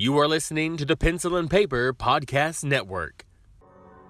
You are listening to the Pencil and Paper Podcast Network.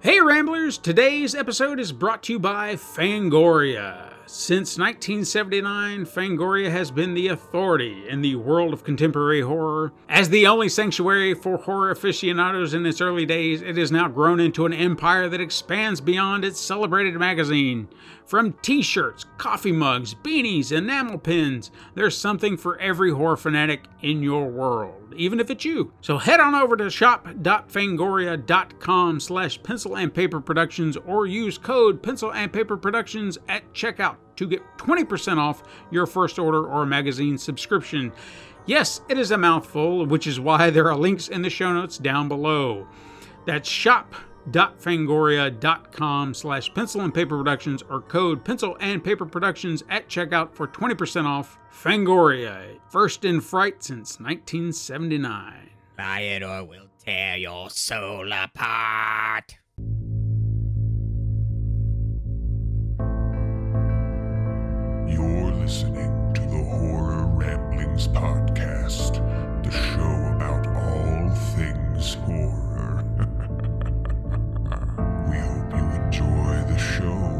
Hey Ramblers, today's episode is brought to you by Fangoria. Since 1979, Fangoria has been the authority in the world of contemporary horror. As the only sanctuary for horror aficionados in its early days, it has now grown into an empire that expands beyond its celebrated magazine. From t-shirts, coffee mugs, beanies, enamel pins, there's something for every horror fanatic in your world, even if it's you. So head on over to shop.fangoria.com/pencil and paper productions or use code pencil and paper productions at checkout to get 20% off your first order or magazine subscription. Yes, it is a mouthful, which is why there are links in the show notes down below. That's shop.fangoria.com/pencil and paper productions or code pencil and paper productions at checkout for 20% off. Fangoria, first in fright since 1979. Buy it or we'll tear your soul apart. You're listening to the Horror Ramblings podcast, the show about all things horror. We hope you enjoy the show.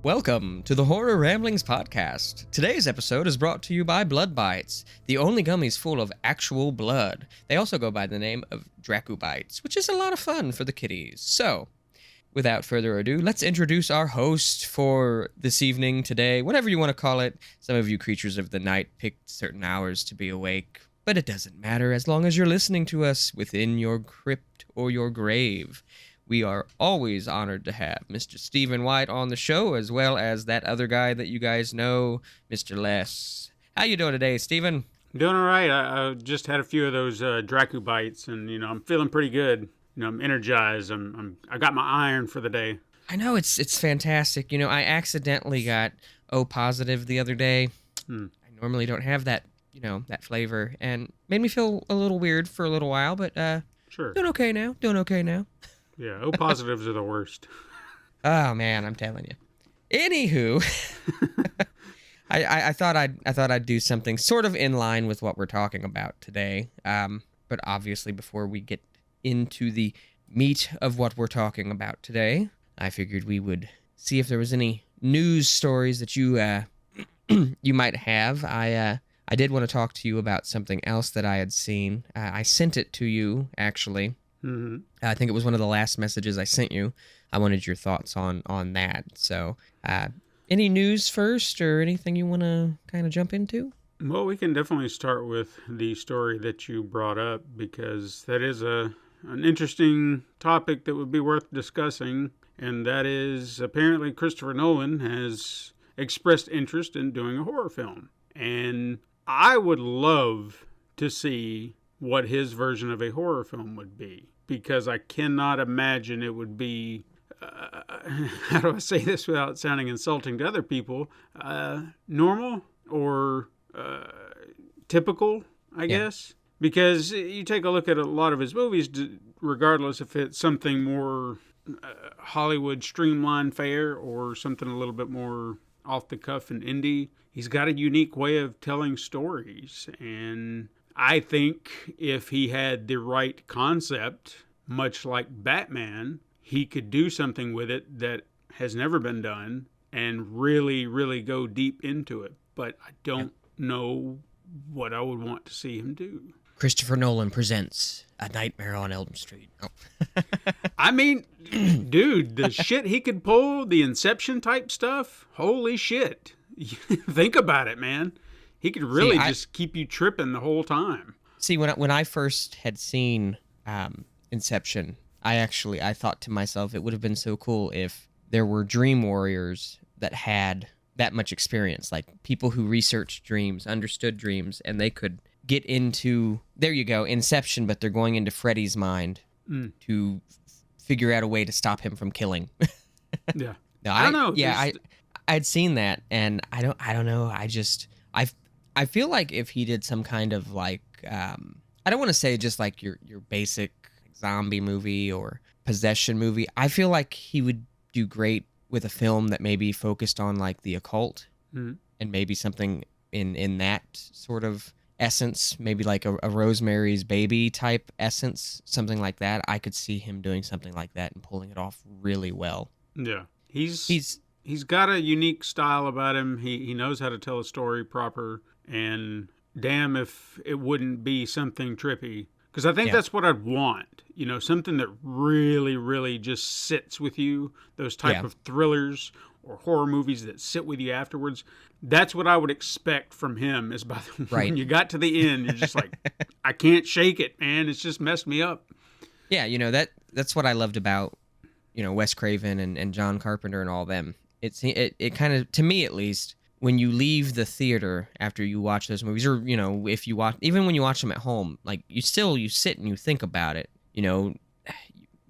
Welcome to the Horror Ramblings podcast. Today's episode is brought to you by Blood Bites, the only gummies full of actual blood. They also go by the name of Dracu Bites, which is a lot of fun for the kiddies. So, without further ado, let's introduce our host for this evening, today, whatever you want to call it. Some of you creatures of the night picked certain hours to be awake, but it doesn't matter as long as you're listening to us within your crypt or your grave. We are always honored to have Mr. Stephen White on the show, as well as that other guy that you guys know, Mr. Les. How you doing today, Stephen? Doing all right. I just had a few of those Dracu bites, and I'm feeling pretty good. I'm energized. I got my iron for the day. I know it's fantastic. I accidentally got O positive the other day. I normally don't have that, that flavor, and made me feel a little weird for a little while, but Sure. Doing okay now. Yeah, O positives are the worst. Oh man, I'm telling you. Anywho, I thought I'd do something sort of in line with what we're talking about today. But obviously, before we get into the meat of what we're talking about today, I figured we would see if there was any news stories that you you might have. I did want to talk to you about something else that I had seen. I sent it to you actually. Mm-hmm. I think it was one of the last messages I sent you. I wanted your thoughts on that. So, any news first or anything you want to kind of jump into? Well, we can definitely start with the story that you brought up, because that is an interesting topic that would be worth discussing, and that is apparently Christopher Nolan has expressed interest in doing a horror film. And I would love to see what his version of a horror film would be, because I cannot imagine it would be, how do I say this without sounding insulting to other people, normal or typical, I guess. Because you take a look at a lot of his movies, regardless if it's something more Hollywood streamlined fare or something a little bit more off the cuff and indie, he's got a unique way of telling stories. And I think if he had the right concept, much like Batman, he could do something with it that has never been done and really, really go deep into it. But I don't know what I would want to see him do. Christopher Nolan presents A Nightmare on Elm Street. Oh. I mean, dude, the shit he could pull, the Inception type stuff, holy shit. Think about it, man. He could really just keep you tripping the whole time. See, when I first had seen Inception, I thought to myself it would have been so cool if there were dream warriors that had that much experience, like people who researched dreams, understood dreams, and they could get into, there you go, Inception, but they're going into Freddy's mind to figure out a way to stop him from killing. Yeah. No, I don't know. Yeah, I'd seen that, and I don't know. I feel like if he did some kind of like, I don't want to say just like your basic zombie movie or possession movie. I feel like he would do great with a film that maybe focused on like the occult Mhm. and maybe something in that sort of essence, maybe like a Rosemary's Baby type essence, something like that. I could see him doing something like that and pulling it off really well. Yeah. He's got a unique style about him. He knows how to tell a story proper, and damn if it wouldn't be something trippy. Because I think that's what I'd want. You know, something that really, really just sits with you. Those type of thrillers or horror movies that sit with you afterwards. That's what I would expect from him. Is by when you got to the end, you're just like, I can't shake it, man. It's just messed me up. Yeah, you know, that's what I loved about, you know, Wes Craven and John Carpenter and all them. It kind of, to me at least, when you leave the theater after you watch those movies, or, you know, if you watch, even when you watch them at home, like you sit and you think about it, you know,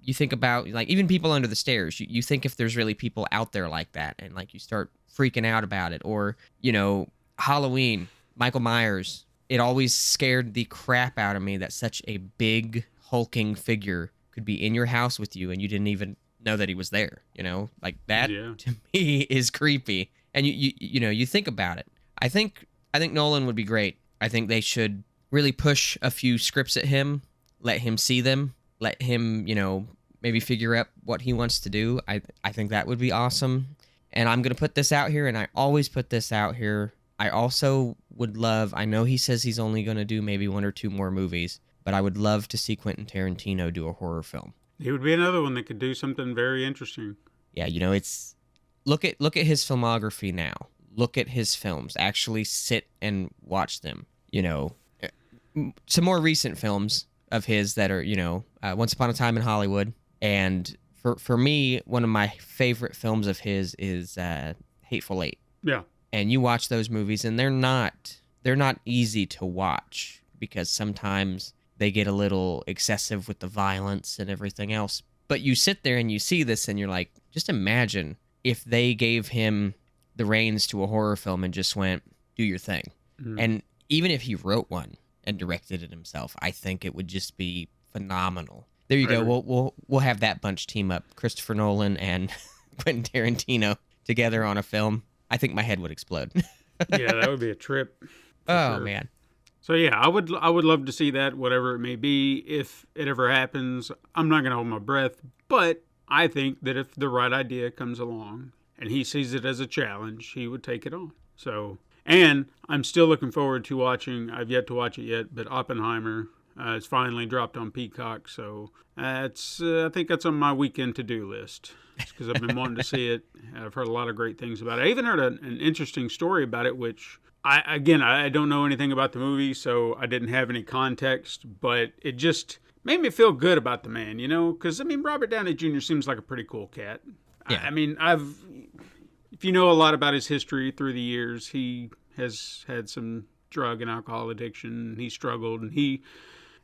you think about, like, even people under the stairs, you think if there's really people out there like that, and like you start freaking out about it. Or, you know, Halloween, Michael Myers, it always scared the crap out of me that such a big hulking figure could be in your house with you and you didn't even know that he was there, you know, like that to me is creepy. And you know, you think about it. I think Nolan would be great. I think they should really push a few scripts at him, let him see them, let him, you know, maybe figure out what he wants to do. I think that would be awesome. And I'm going to put this out here, and I always put this out here. I also would love, I know he says he's only going to do maybe 1 or 2 more movies, but I would love to see Quentin Tarantino do a horror film. He would be another one that could do something very interesting. Yeah, you know, it's look at his filmography now. Look at his films. Actually sit and watch them. You know, some more recent films of his that are, you know, Once Upon a Time in Hollywood. And for me, one of my favorite films of his is Hateful Eight. Yeah. And you watch those movies, and they're not easy to watch because sometimes they get a little excessive with the violence and everything else. But you sit there and you see this, and you're like, just imagine if they gave him the reins to a horror film and just went, do your thing. Mm. And even if he wrote one and directed it himself, I think it would just be phenomenal. There you go. We'll have that bunch team up, Christopher Nolan and Quentin Tarantino together on a film. I think my head would explode. Yeah, that would be a trip. Oh, man. So yeah, I would love to see that, whatever it may be, if it ever happens. I'm not going to hold my breath, but I think that if the right idea comes along and he sees it as a challenge, he would take it on. So, and I'm still looking forward to watching, I've yet to watch it yet, but Oppenheimer it's finally dropped on Peacock, so I think that's on my weekend to-do list because I've been wanting to see it. I've heard a lot of great things about it. I even heard an interesting story about it, which I don't know anything about the movie, so I didn't have any context, but it just made me feel good about the man, you know, because, I mean, Robert Downey Jr. seems like a pretty cool cat. Yeah. I mean, if you know a lot about his history through the years, he has had some drug and alcohol addiction. He struggled, and he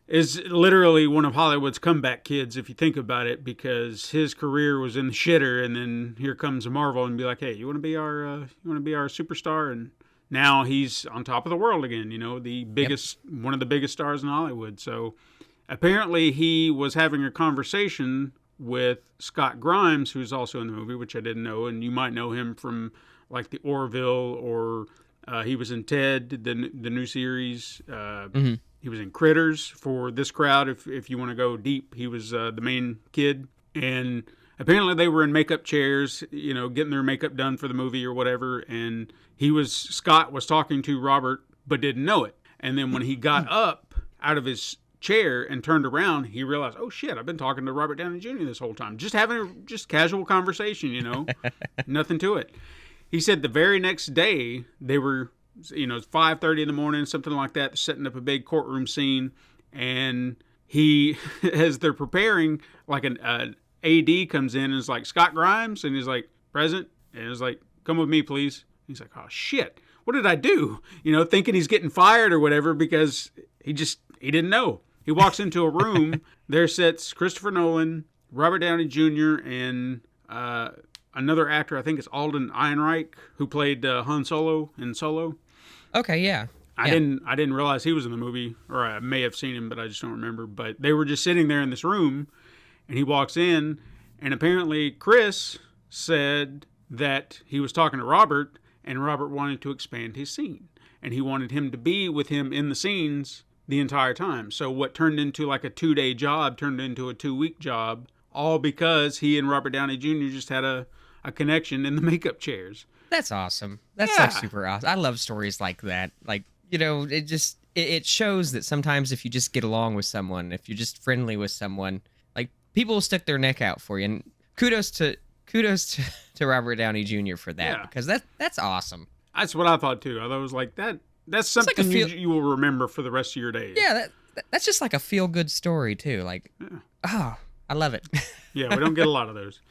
is literally one of Hollywood's comeback kids, if you think about it, because his career was in the shitter, and then here comes Marvel and be like, hey, you want to be our superstar? And now he's on top of the world again, you know, the biggest, one of the biggest stars in Hollywood. So apparently he was having a conversation with Scott Grimes, who's also in the movie, which I didn't know, and you might know him from like the Orville, or he was in Ted, the new series. He was in Critters for this crowd. If you want to go deep, he was the main kid. And apparently they were in makeup chairs, you know, getting their makeup done for the movie or whatever. And Scott was talking to Robert, but didn't know it. And then when he got up out of his chair and turned around, he realized, oh shit, I've been talking to Robert Downey Jr. this whole time. Just having a casual conversation, you know, nothing to it. He said the very next day they were, you know, 5:30 in the morning, something like that, setting up a big courtroom scene. And he, as they're preparing, like an AD comes in and is like, Scott Grimes? And he's like, present. And he's like, come with me, please. He's like, oh shit, what did I do? You know, thinking he's getting fired or whatever, because he didn't know. He walks into a room, there sits Christopher Nolan, Robert Downey Jr., and another actor, I think it's Alden Ehrenreich, who played Han Solo in Solo. Okay, yeah. I didn't realize he was in the movie, or I may have seen him, but I just don't remember. But they were just sitting there in this room, and he walks in, and apparently Chris said that he was talking to Robert, and Robert wanted to expand his scene. And he wanted him to be with him in the scenes the entire time. So what turned into like a 2-day job turned into a 2-week job, all because he and Robert Downey Jr. just had a connection in the makeup chairs. That's awesome. That's like super awesome. I love stories like that. Like, you know, it shows that sometimes if you just get along with someone, if you're just friendly with someone, like, people will stick their neck out for you. And kudos to Robert Downey Jr. for that, because that's awesome. That's what I thought too. I thought it was like that's something like you will remember for the rest of your days. Yeah, that's just like a feel good story too. Like, oh, I love it. Yeah, we don't get a lot of those.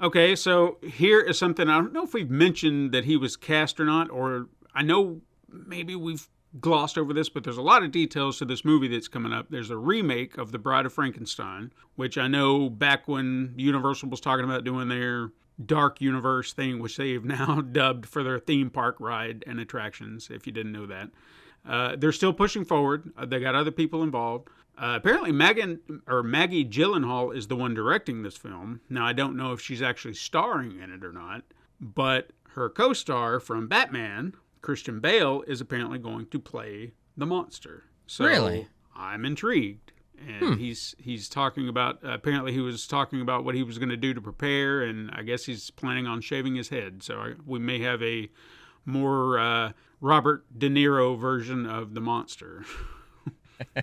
Okay, so here is something, I don't know if we've mentioned that he was cast or not, or I know maybe we've glossed over this, but there's a lot of details to this movie that's coming up. There's a remake of The Bride of Frankenstein, which I know back when Universal was talking about doing their Dark Universe thing, which they've now dubbed for their theme park ride and attractions, if you didn't know that. They're still pushing forward. They got other people involved. Apparently Maggie Gyllenhaal is the one directing this film. Now, I don't know if she's actually starring in it or not, but her co-star from Batman, Christian Bale, is apparently going to play the monster. So really? I'm intrigued. And he's talking about, apparently he was talking about what he was going to do to prepare, and I guess he's planning on shaving his head. So we may have a more Robert De Niro version of the monster,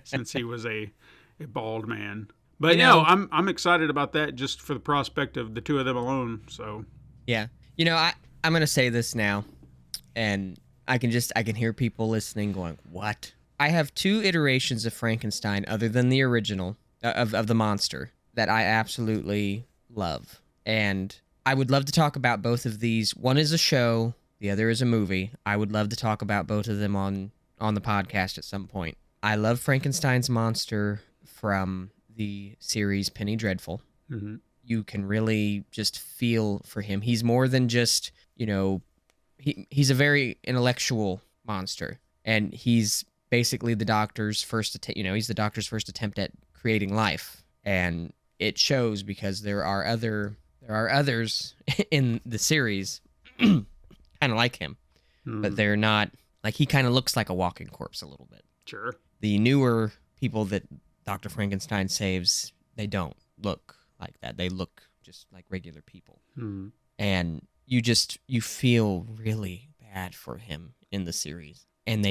since he was a bald man. But I'm excited about that just for the prospect of the two of them alone. So yeah, I'm gonna say this now, and I can hear people listening going, "What?" I have 2 iterations of Frankenstein other than the original of the monster that I absolutely love, and I would love to talk about both of these. One is a show, the other is a movie. I would love to talk about both of them on the podcast at some point. I love Frankenstein's monster from the series Penny Dreadful. Mm-hmm. You can really just feel for him. He's more than just, he's a very intellectual monster, and he's basically the doctor's first he's the doctor's first attempt at creating life, and it shows because there are others in the series kind of like him, but they're not. Like, he kind of looks like a walking corpse a little bit. Sure. The newer people that Dr. Frankenstein saves, they don't look like that. They look just like regular people. Mm. And you feel really bad for him in the series. And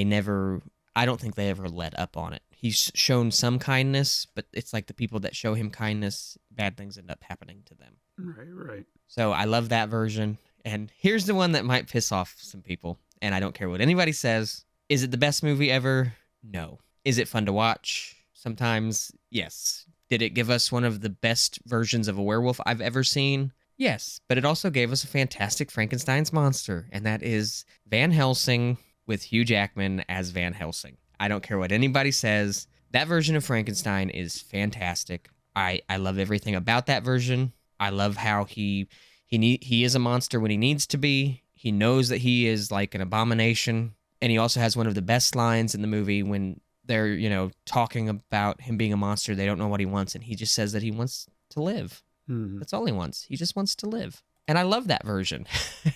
I don't think they ever let up on it. He's shown some kindness, but it's like the people that show him kindness, bad things end up happening to them. Right. So I love that version. And here's the one that might piss off some people, and I don't care what anybody says. Is it the best movie ever? No. Is it fun to watch? Sometimes, yes. Did it give us one of the best versions of a werewolf I've ever seen? Yes. But it also gave us a fantastic Frankenstein's monster, and that is Van Helsing with Hugh Jackman as Van Helsing. I don't care what anybody says. That version of Frankenstein is fantastic. I love everything about that version. I love how he is a monster when he needs to be. He knows that he is like an abomination. And he also has one of the best lines in the movie when they're, talking about him being a monster. They don't know what he wants. And he just says that he wants to live. Mm-hmm. That's all he wants. He just wants to live. And I love that version.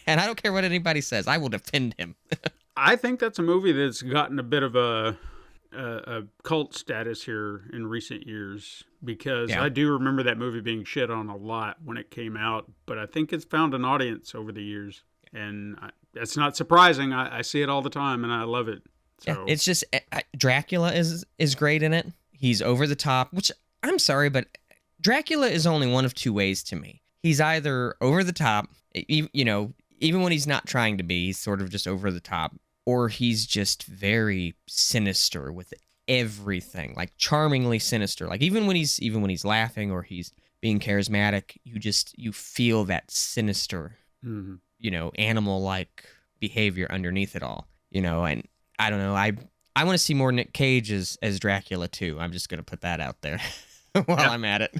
And I don't care what anybody says. I will defend him. I think that's a movie that's gotten a bit of a cult status here in recent years, because I do remember that movie being shit on a lot when it came out, but I think it's found an audience over the years, and that's not surprising. I see it all the time, and I love it. So. Yeah, it's just Dracula is great in it. He's over the top, which I'm sorry, but Dracula is only one of 2 ways to me. He's either over the top, even when he's not trying to be, he's sort of just over the top, or he's just very sinister with everything, like charmingly sinister. Like even when he's laughing or he's being charismatic, you feel that sinister, animal-like behavior underneath it all, and I don't know. I want to see more Nick Cage as Dracula too. I'm just going to put that out there while I'm at it.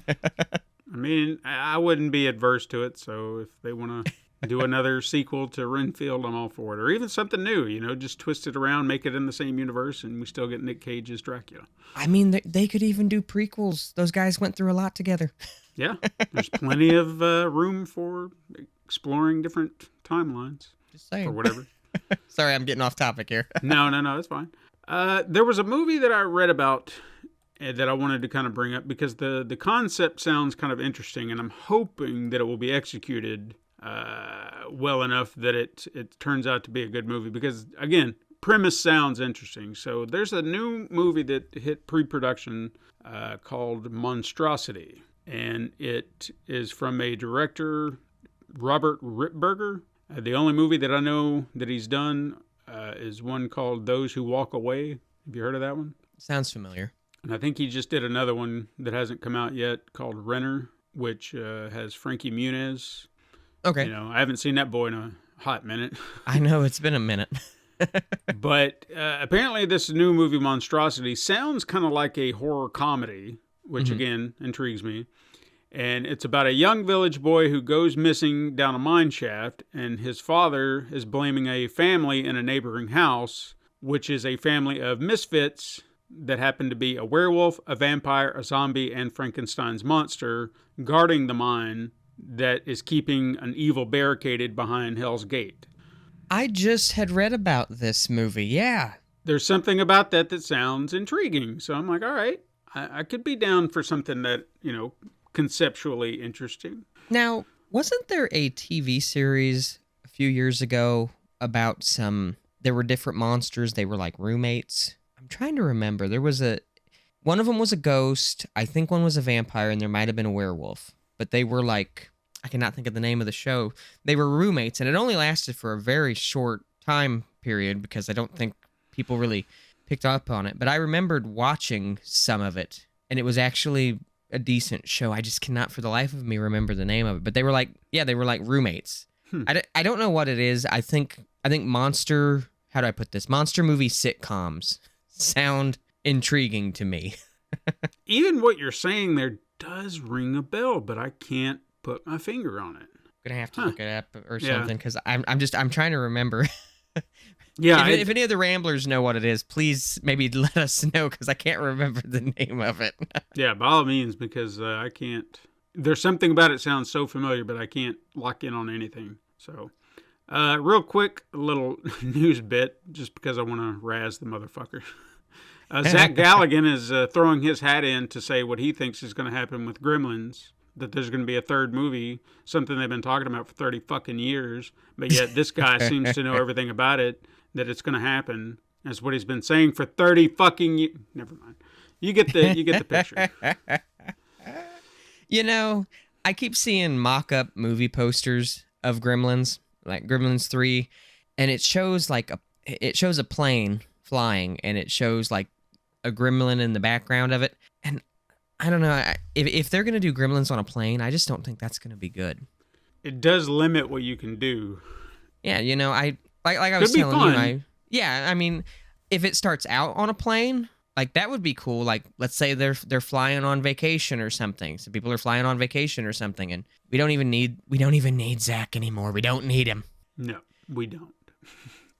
I mean, I wouldn't be adverse to it. So if they want to do another sequel to Renfield, I'm all for it. Or even something new, just twist it around, make it in the same universe, and we still get Nick Cage as Dracula. I mean, they could even do prequels. Those guys went through a lot together. Yeah, there's plenty of room for exploring different timelines Just saying. or whatever. Sorry, I'm getting off topic here. No, that's fine. There was a movie that I read about that I wanted to kind of bring up because the concept sounds kind of interesting, and I'm hoping that it will be executed well enough that it turns out to be a good movie because, again, premise sounds interesting. So there's a new movie that hit pre-production called Monstrosity, and it is from a director, Robert Ripberger. The only movie that I know that he's done is one called Those Who Walk Away. Have you heard of that one? Sounds familiar. And I think he just did another one that hasn't come out yet called Renner, which has Frankie Muniz. Okay. You know, I haven't seen that boy in a hot minute. I know, it's been a minute. But apparently this new movie, Monstrosity, sounds kind of like a horror comedy, which, again, intrigues me. And it's about a young village boy who goes missing down a mine shaft, and his father is blaming a family in a neighboring house, which is a family of misfits that happen to be a werewolf, a vampire, a zombie, and Frankenstein's monster guarding the mine that is keeping an evil barricaded behind Hell's Gate. I just had read about this movie, yeah. There's something about that sounds intriguing. So I'm like, all right, I could be down for something that, you know, conceptually interesting. Now, wasn't there a TV series a few years ago about there were different monsters, they were like roommates? I'm trying to remember. One of them was a ghost, I think one was a vampire, and there might have been a werewolf. But they were like, I cannot think of the name of the show. They were roommates, and it only lasted for a very short time period because I don't think people really picked up on it. But I remembered watching some of it, and it was actually a decent show. I just cannot for the life of me remember the name of it. But they were like, roommates. I don't know what it is. I think monster movie sitcoms sound intriguing to me. Even what you're saying there does ring a bell, but I can't put my finger on it. I'm gonna have to look it up or something because I'm trying to remember. Yeah. If any of the Ramblers know what it is, please maybe let us know because I can't remember the name of it. Yeah, by all means, because I can't. There's something about it sounds so familiar, but I can't lock in on anything. So, real quick, a little news bit, just because I want to razz the motherfucker. Zach Galligan is throwing his hat in to say what he thinks is going to happen with Gremlins. That there's going to be a third movie, something they've been talking about for 30 fucking years, but yet this guy seems to know everything about it, that it's going to happen. That's what he's been saying for 30 fucking years. Never mind. You get the picture. You know, I keep seeing mock-up movie posters of Gremlins, like Gremlins 3, and it shows a plane flying, and it shows like a gremlin in the background of it, and I don't know. If they're going to do Gremlins on a plane, I just don't think that's going to be good. It does limit what you can do. Yeah, you know, I was telling you, I mean, if it starts out on a plane, like that would be cool. Like, let's say they're flying on vacation or something. Some people are flying on vacation or something, and we don't even need Zach anymore. We don't need him. No, we don't.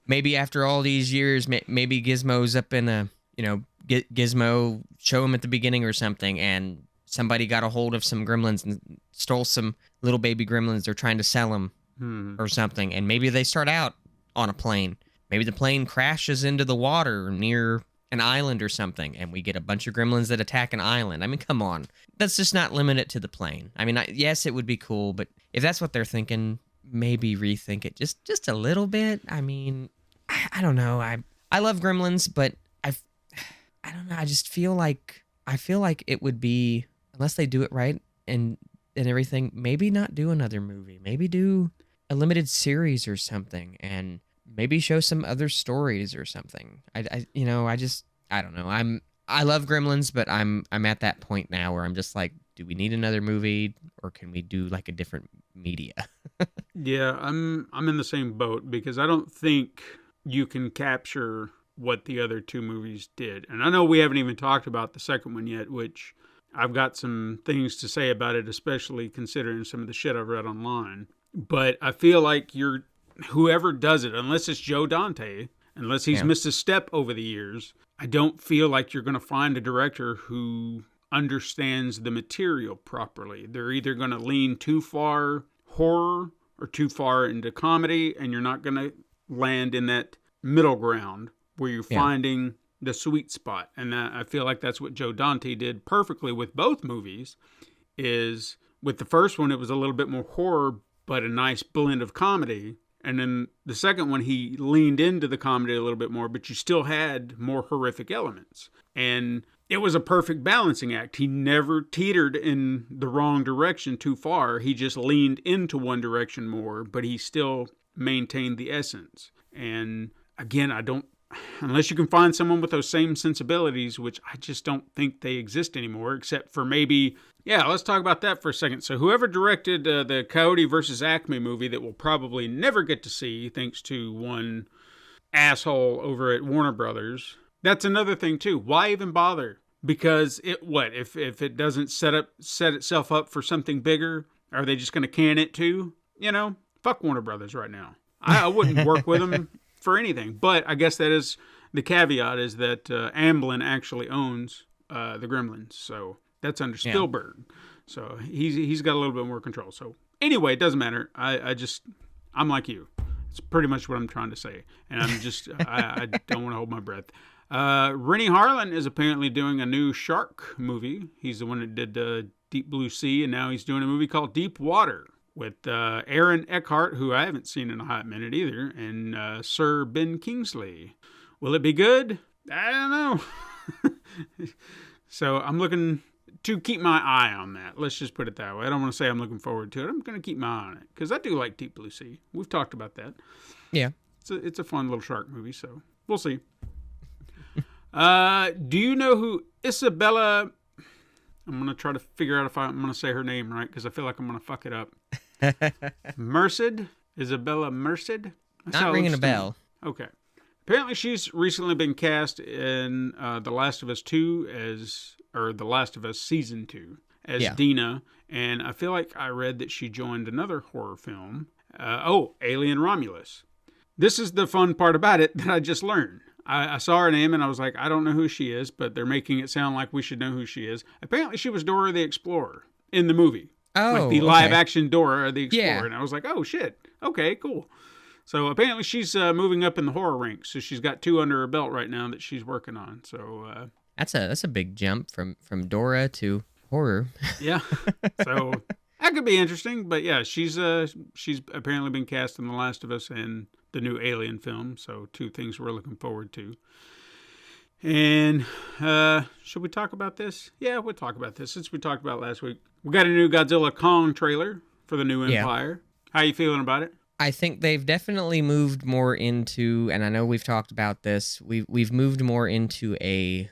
Maybe after all these years, maybe Gizmo's up in a, you know, Gizmo show him at the beginning or something, and somebody got a hold of some gremlins and stole some little baby gremlins. They're trying to sell them or something, and maybe they start out on a plane. Maybe the plane crashes into the water near an island or something, and we get a bunch of gremlins that attack an island. I mean, come on. Let's just not limit it to the plane. I mean, yes, it would be cool, but if that's what they're thinking, maybe rethink it just a little bit. I mean, I don't know. I love Gremlins, but I don't know. I just feel like it would be, unless they do it right and everything, maybe not do another movie. Maybe do a limited series or something, and maybe show some other stories or something. I don't know. I love Gremlins, but I'm at that point now where I'm just like, do we need another movie, or can we do like a different media? Yeah, I'm in the same boat because I don't think you can capture what the other two movies did. And I know we haven't even talked about the second one yet, which I've got some things to say about it, especially considering some of the shit I've read online. But I feel like whoever does it, unless it's Joe Dante, unless he's missed a step over the years, I don't feel like you're going to find a director who understands the material properly. They're either going to lean too far horror, or too far into comedy, and you're not going to land in that middle ground where you're finding the sweet spot. And I feel like that's what Joe Dante did perfectly with both movies. Is with the first one, it was a little bit more horror, but a nice blend of comedy. And then the second one, he leaned into the comedy a little bit more, but you still had more horrific elements. And it was a perfect balancing act. He never teetered in the wrong direction too far. He just leaned into one direction more, but he still maintained the essence. And again, unless you can find someone with those same sensibilities, which I just don't think they exist anymore, except for maybe, let's talk about that for a second. So whoever directed the Coyote versus Acme movie that we'll probably never get to see, thanks to one asshole over at Warner Brothers, that's another thing too. Why even bother? Because if it doesn't set itself up for something bigger, are they just going to can it too? Fuck Warner Brothers right now. I wouldn't work with them for anything. But I guess that is the caveat, is that Amblin actually owns the Gremlins, so that's under Spielberg. So he's got a little bit more control. So anyway, it doesn't matter. I'm like you. It's pretty much what I'm trying to say, and I'm just I don't want to hold my breath. Rennie Harlan is apparently doing a new shark movie. He's the one that did Deep Blue Sea, and now he's doing a movie called Deep Water with Aaron Eckhart, who I haven't seen in a hot minute either, and Sir Ben Kingsley. Will it be good? I don't know. So I'm looking to keep my eye on that. Let's just put it that way. I don't want to say I'm looking forward to it. I'm going to keep my eye on it, because I do like Deep Blue Sea. We've talked about that. Yeah. It's a fun little shark movie, so we'll see. Do you know who Isabella... I'm going to try to figure out if I'm going to say her name right, because I feel like I'm going to fuck it up. Merced? Isabella Merced? Not ringing a bell. Okay. Apparently she's recently been cast in The Last of Us 2 or The Last of Us Season 2 as Dina. And I feel like I read that she joined another horror film. Alien Romulus. This is the fun part about it that I just learned. I saw her name and I was like, I don't know who she is, but they're making it sound like we should know who she is. Apparently she was Dora the Explorer in the movie. Like the live action Dora the Explorer. Yeah. And I was like, oh shit. Okay, cool. So apparently she's moving up in the horror ranks. So she's got 2 under her belt right now that she's working on. So that's a big jump from Dora to horror. Yeah. So that could be interesting. But yeah, she's apparently been cast in The Last of Us and the new Alien film. So 2 things we're looking forward to. And should we talk about this? Yeah, we'll talk about this since we talked about it last week. We got a new Godzilla Kong trailer for the new Empire. How you feeling about it? I think they've definitely moved more into, and I know we've talked about this, we've moved more into a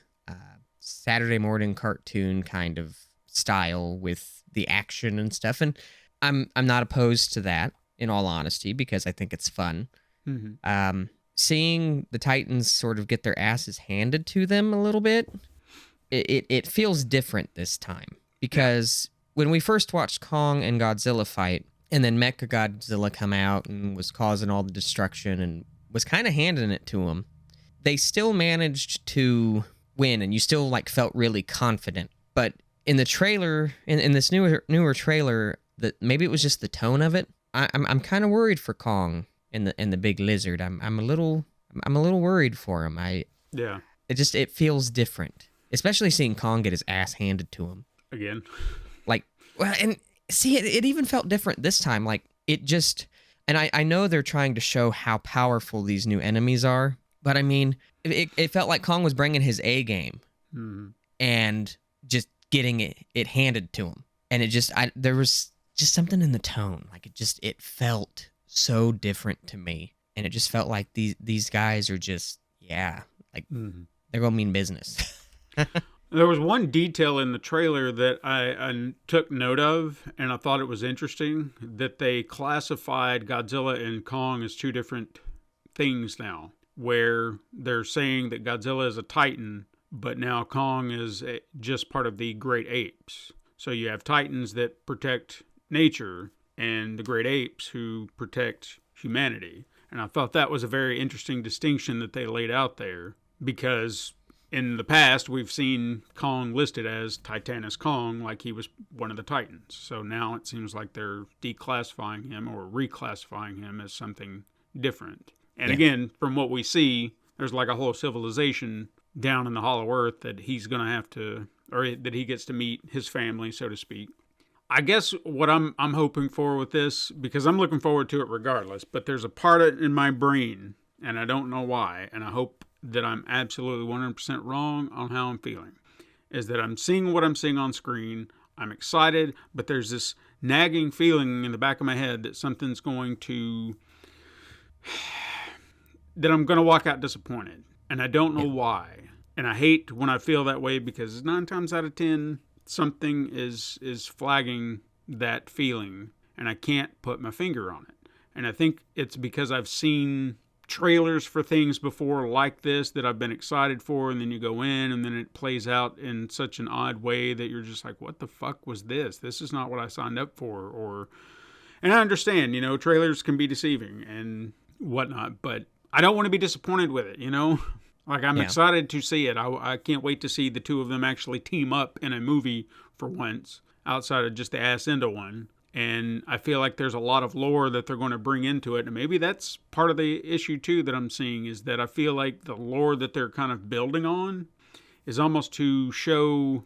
Saturday morning cartoon kind of style with the action and stuff. And I'm not opposed to that, in all honesty, because I think it's fun. Mm-hmm. Seeing the Titans sort of get their asses handed to them a little bit, it feels different this time. Because when we first watched Kong and Godzilla fight, and then Mechagodzilla come out and was causing all the destruction and was kind of handing it to them, they still managed to win, and you still felt really confident. But in the trailer, in this newer trailer, that maybe it was just the tone of it. I'm kind of worried for Kong and the big lizard. I'm a little worried for him. It feels different, especially seeing Kong get his ass handed to him again. And see, it even felt different this time. And I know they're trying to show how powerful these new enemies are, but I mean, it felt like Kong was bringing his A game and just getting it handed to him. And there was just something in the tone. It felt so different to me. And it just felt like these guys are just, they're going to mean business. There was one detail in the trailer that I took note of, and I thought it was interesting, that they classified Godzilla and Kong as 2 different things now, where they're saying that Godzilla is a Titan, but now Kong is just part of the great apes. So you have Titans that protect nature, and the great apes who protect humanity. And I thought that was a very interesting distinction that they laid out there, because in the past, we've seen Kong listed as Titanus Kong, like he was one of the Titans. So now it seems like they're declassifying him or reclassifying him as something different. And again, from what we see, there's like a whole civilization down in the Hollow Earth that he's going to have to, or that he gets to meet his family, so to speak. I guess what I'm hoping for with this, because I'm looking forward to it regardless, but there's a part in my brain, and I don't know why, and I hope that I'm absolutely 100% wrong on how I'm feeling, is that I'm seeing what I'm seeing on screen. I'm excited, but there's this nagging feeling in the back of my head that something's going to, that I'm going to walk out disappointed. And I don't know why. And I hate when I feel that way, because 9 times out of 10, something is flagging that feeling, and I can't put my finger on it. And I think it's because I've seen trailers for things before like this that I've been excited for, and then you go in and then it plays out in such an odd way that you're just like, what the fuck was this? This is not what I signed up for. And I understand, trailers can be deceiving and whatnot, but I don't want to be disappointed with it, Like, I'm excited to see it. I can't wait to see the two of them actually team up in a movie for once, outside of just the ass into one. And I feel like there's a lot of lore that they're going to bring into it. And maybe that's part of the issue, too, that I'm seeing, is that I feel like the lore that they're kind of building on is almost to show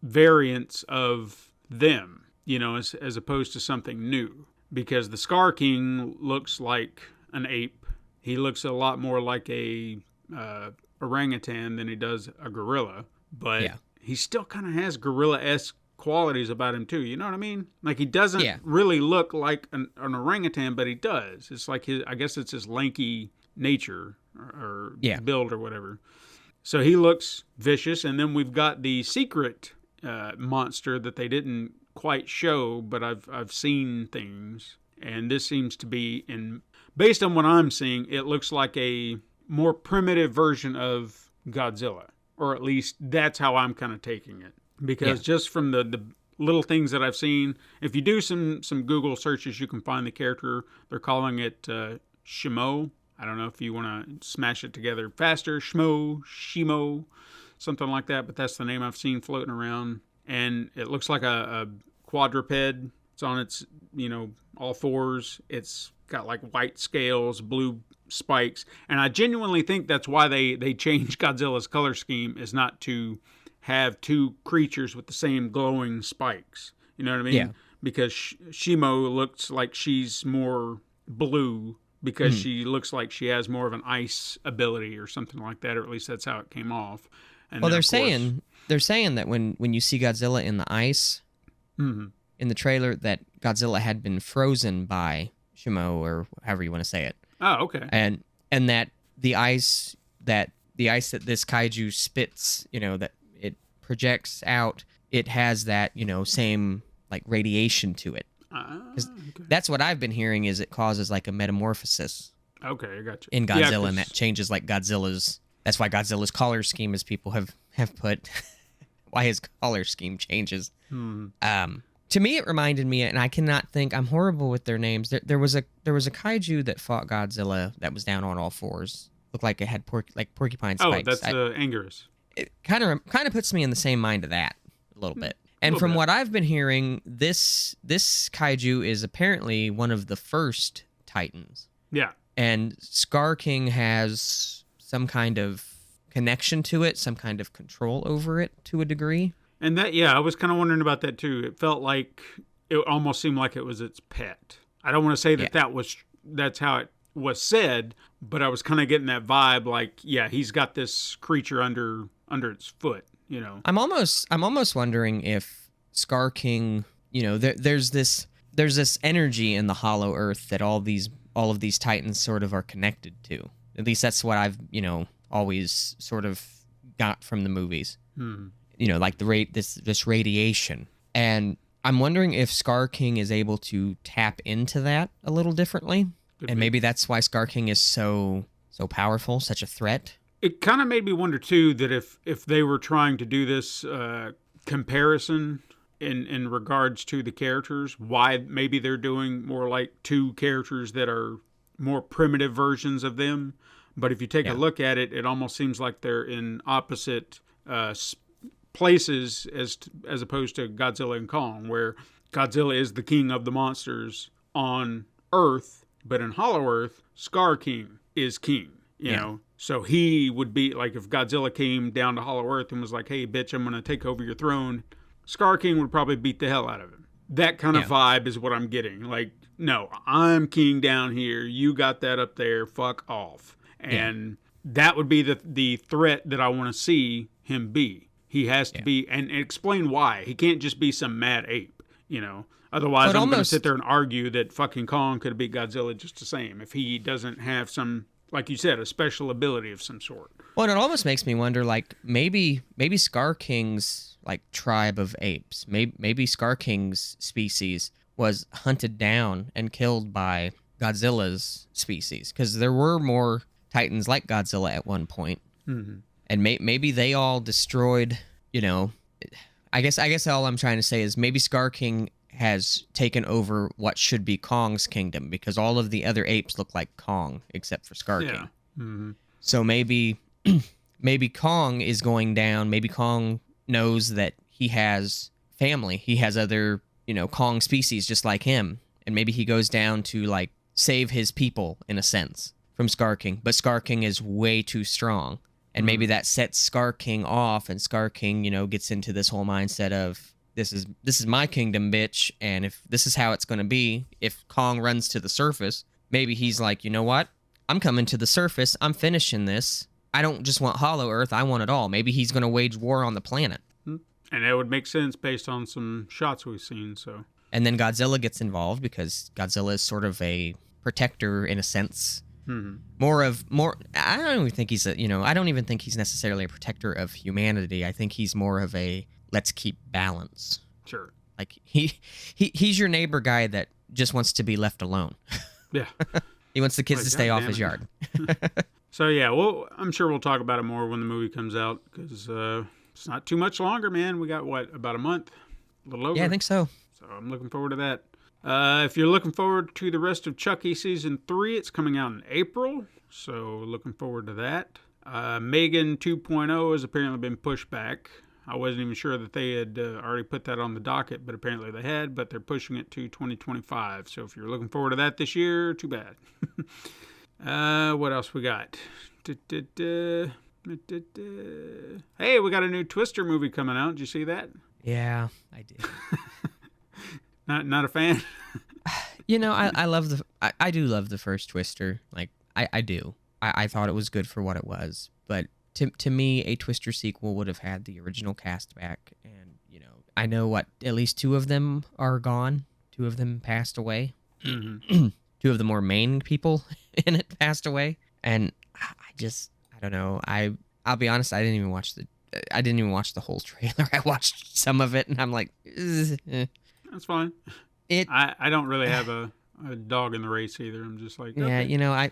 variants of them, as opposed to something new. Because the Scar King looks like an ape. He looks a lot more like a orangutan than he does a gorilla. But he still kind of has gorilla-esque qualities about him too, you know what I mean? Like, he doesn't really look like an orangutan, but he does. It's like I guess it's his lanky nature or build or whatever. So he looks vicious, and then we've got the secret monster that they didn't quite show, but I've seen things, and this seems to be, based on what I'm seeing, it looks like a more primitive version of Godzilla, or at least that's how I'm kind of taking it. Because just from the little things that I've seen, if you do some Google searches, you can find the character. They're calling it Shimo. I don't know if you want to smash it together faster. Shimo, something like that. But that's the name I've seen floating around. And it looks like a quadruped. It's on its, all fours. It's got like white scales, blue spikes. And I genuinely think that's why they changed Godzilla's color scheme, is not to have two creatures with the same glowing spikes. You know what I mean? Yeah. Because Shimo looks like she's more blue because she looks like she has more of an ice ability or something like that, or at least that's how it came off. And well, they're saying that when you see Godzilla in the ice, in the trailer, that Godzilla had been frozen by Shimo, or however you want to say it. Oh, okay. And that the ice that this kaiju spits, that it projects out, it has that, same like radiation to it. Okay. That's what I've been hearing, is it causes like a metamorphosis. Okay, I got you. In Godzilla, and that changes like Godzilla's. That's why Godzilla's color scheme, as people have put, why his color scheme changes. To me, it reminded me, and I cannot think. I'm horrible with their names. There was a kaiju that fought Godzilla that was down on all fours. Looked like it had porcupine spikes. Oh, that's Anguirus. It kind of puts me in the same mind of that a little bit. And from what I've been hearing, this kaiju is apparently one of the first Titans. Yeah. And Scar King has some kind of connection to it, some kind of control over it to a degree. And that, I was kind of wondering about that too. It felt like, it almost seemed like it was its pet. I don't want to say that's how it was said, but I was kind of getting that vibe, like, he's got this creature under its foot, I'm almost wondering if Scar King, there's this energy in the Hollow Earth that all of these Titans sort of are connected to. At least that's what I've, always sort of got from the movies. Like this radiation. And I'm wondering if Scar King is able to tap into that a little differently. And maybe that's why Scar King is so powerful, such a threat. It kind of made me wonder too that if they were trying to do this comparison in regards to the characters, why maybe they're doing more like two characters that are more primitive versions of them. But if you take a look at it, it almost seems like they're in opposite places as opposed to Godzilla and Kong, where Godzilla is the king of the monsters on Earth, but in Hollow Earth, Scar King is king, you know? So he would be, like, if Godzilla came down to Hollow Earth and was like, hey, bitch, I'm going to take over your throne, Scar King would probably beat the hell out of him. That kind of vibe is what I'm getting. Like, no, I'm king down here. You got that up there. Fuck off. And that would be the threat that I want to see him be. He has to be, and explain why. He can't just be some mad ape, you know? Otherwise, I'm going to sit there and argue that fucking Kong could have beat Godzilla just the same if he doesn't have some, like you said, a special ability of some sort. Well, it almost makes me wonder, like, maybe Scar King's, like, tribe of apes, maybe Scar King's species was hunted down and killed by Godzilla's species, because there were more titans like Godzilla at one point. Mm-hmm. And maybe they all destroyed, you know, I guess all I'm trying to say is maybe Scar King has taken over what should be Kong's kingdom, because all of the other apes look like Kong except for Scar King. Mm-hmm. So maybe Kong is going down. Maybe Kong knows that he has family. He has other, you know, Kong species just like him. And maybe he goes down to, like, save his people in a sense from Scar King. But Scar King is way too strong. And maybe that sets Scar King off, and Scar King, you know, gets into this whole mindset of, this is my kingdom, bitch, and if this is how it's going to be, if Kong runs to the surface, maybe he's like, you know what? I'm coming to the surface. I'm finishing this. I don't just want Hollow Earth. I want it all. Maybe he's going to wage war on the planet. And that would make sense based on some shots we've seen, so. And then Godzilla gets involved, because Godzilla is sort of a protector in a sense. Mm-hmm. I don't even think I don't even think he's necessarily a protector of humanity. I think he's more of a let's keep balance. Sure. Like he's your neighbor guy that just wants to be left alone. Yeah. He wants the kids to stay off his yard. So yeah, well, I'm sure we'll talk about it more when the movie comes out, because it's not too much longer, man. We got about a month, a little over. Yeah, I think so. So I'm looking forward to that. If you're looking forward to the rest of Chucky Season 3, it's coming out in April, so looking forward to that. Megan 2.0 has apparently been pushed back. I wasn't even sure that they had already put that on the docket, but apparently they had, but they're pushing it to 2025. So if you're looking forward to that this year, too bad. What else we got? Hey, we got a new Twister movie coming out. Did you see that? Yeah, I did. Not a fan? You know, I do love the first Twister. Like, I do. I thought it was good for what it was. But to me, a Twister sequel would have had the original cast back. And, you know, I know at least two of them are gone. Two of them passed away. Mm-hmm. Two of the more main people in it passed away. And I don't know. I'll be honest, I didn't even watch the whole trailer. I watched some of it, and I'm like, That's fine. I don't really have a dog in the race either. I'm just like, okay. Yeah, you know,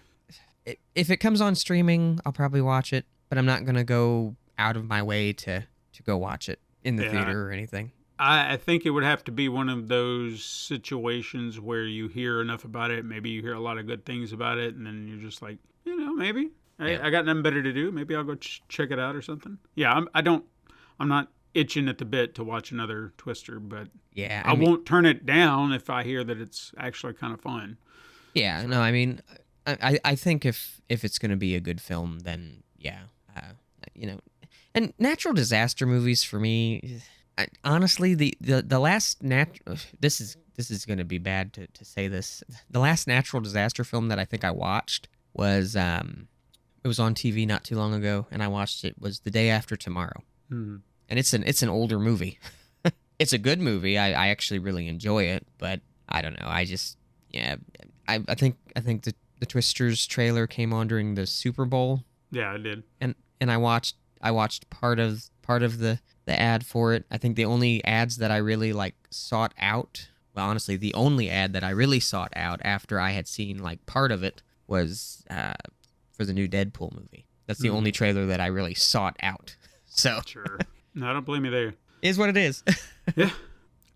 if it comes on streaming, I'll probably watch it, but I'm not gonna go out of my way to go watch it in the theater or anything. I think it would have to be one of those situations where you hear enough about it, maybe you hear a lot of good things about it, and then you're just like, you know, maybe I got nothing better to do. Maybe I'll go check it out or something. Yeah, I'm not itching at the bit to watch another Twister, but yeah, I won't turn it down if I hear that it's actually kind of fun. Yeah, so. No, I mean, I think if it's going to be a good film, then yeah, you know, and natural disaster movies for me, honestly, the last this is going to be bad to say this. The last natural disaster film that I think I watched was it was on TV not too long ago, and I watched it, was The Day After Tomorrow. Mm-hmm. And it's an older movie. It's a good movie. I actually really enjoy it, but I don't know. I think the Twisters trailer came on during the Super Bowl. Yeah, I did. And I watched part of the ad for it. I think the only ads that I really sought out. Well, honestly, the only ad that I really sought out after I had seen part of it was for the new Deadpool movie. That's the only trailer that I really sought out. So sure. No, I don't blame you there. Is what it is. Yeah.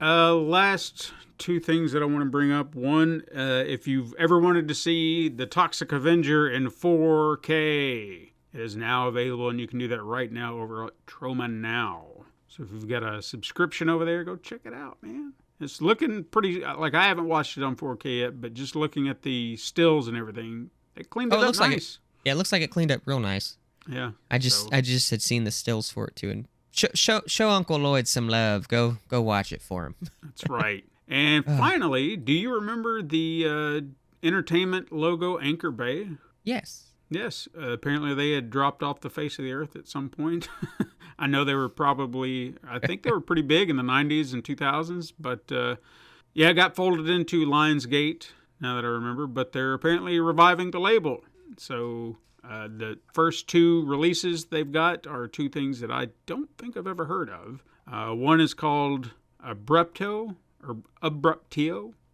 Last two things that I want to bring up. One, if you've ever wanted to see The Toxic Avenger in 4K, it is now available, and you can do that right now over at Troma Now. So if you've got a subscription over there, go check it out, man. It's looking pretty, like I haven't watched it on 4K yet, but just looking at the stills and everything, they cleaned it up looks nice. Like it looks like it cleaned up real nice. Yeah. I just had seen the stills for it too, and show Uncle Lloyd some love. Go watch it for him. That's right. And finally, do you remember the entertainment logo Anchor Bay? Yes. Yes. Apparently they had dropped off the face of the earth at some point. I know they were I think they were pretty big in the 90s and 2000s, but it got folded into Lionsgate, now that I remember, but they're apparently reviving the label. So the first two releases they've got are two things that I don't think I've ever heard of. One is called Abruptio.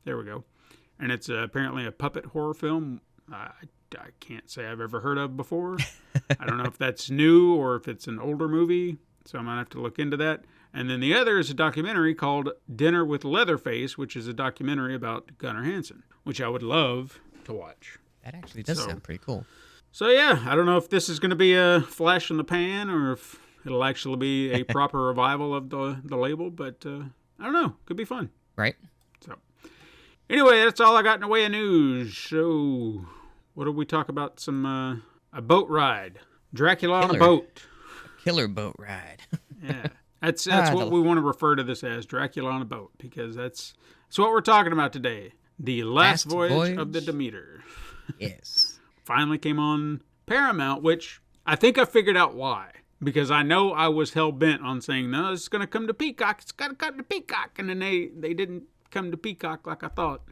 There we go. And it's apparently a puppet horror film I can't say I've ever heard of before. I don't know if that's new or if it's an older movie, so I might have to look into that. And then the other is a documentary called Dinner with Leatherface, which is a documentary about Gunnar Hansen, which I would love to watch. That actually does sound pretty cool. So yeah, I don't know if this is going to be a flash in the pan or if it'll actually be a proper revival of the label, but I don't know. Could be fun. Right. So anyway, that's all I got in the way of news. So what did we talk about? Some a boat ride. Dracula on a boat. A killer boat ride. Yeah. That's what we want to refer to this as, Dracula on a boat, because that's what we're talking about today. The Last Voyage of the Demeter. Yes. Finally came on Paramount, which I think I figured out why. Because I know I was hell-bent on saying, no, it's going to come to Peacock. It's got to come to Peacock. And then they didn't come to Peacock like I thought.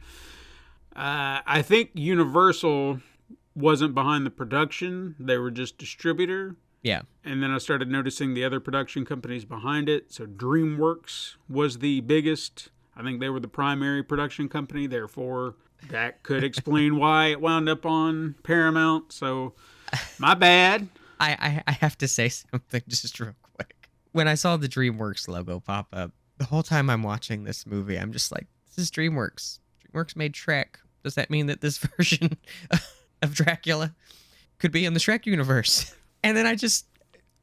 I think Universal wasn't behind the production. They were just distributor. Yeah. And then I started noticing the other production companies behind it. So DreamWorks was the biggest. I think they were the primary production company. Therefore, that could explain why it wound up on Paramount. So, my bad. I have to say something just real quick. When I saw the DreamWorks logo pop up, the whole time I'm watching this movie, I'm just like, this is DreamWorks. DreamWorks made Shrek. Does that mean that this version of Dracula could be in the Shrek universe? And then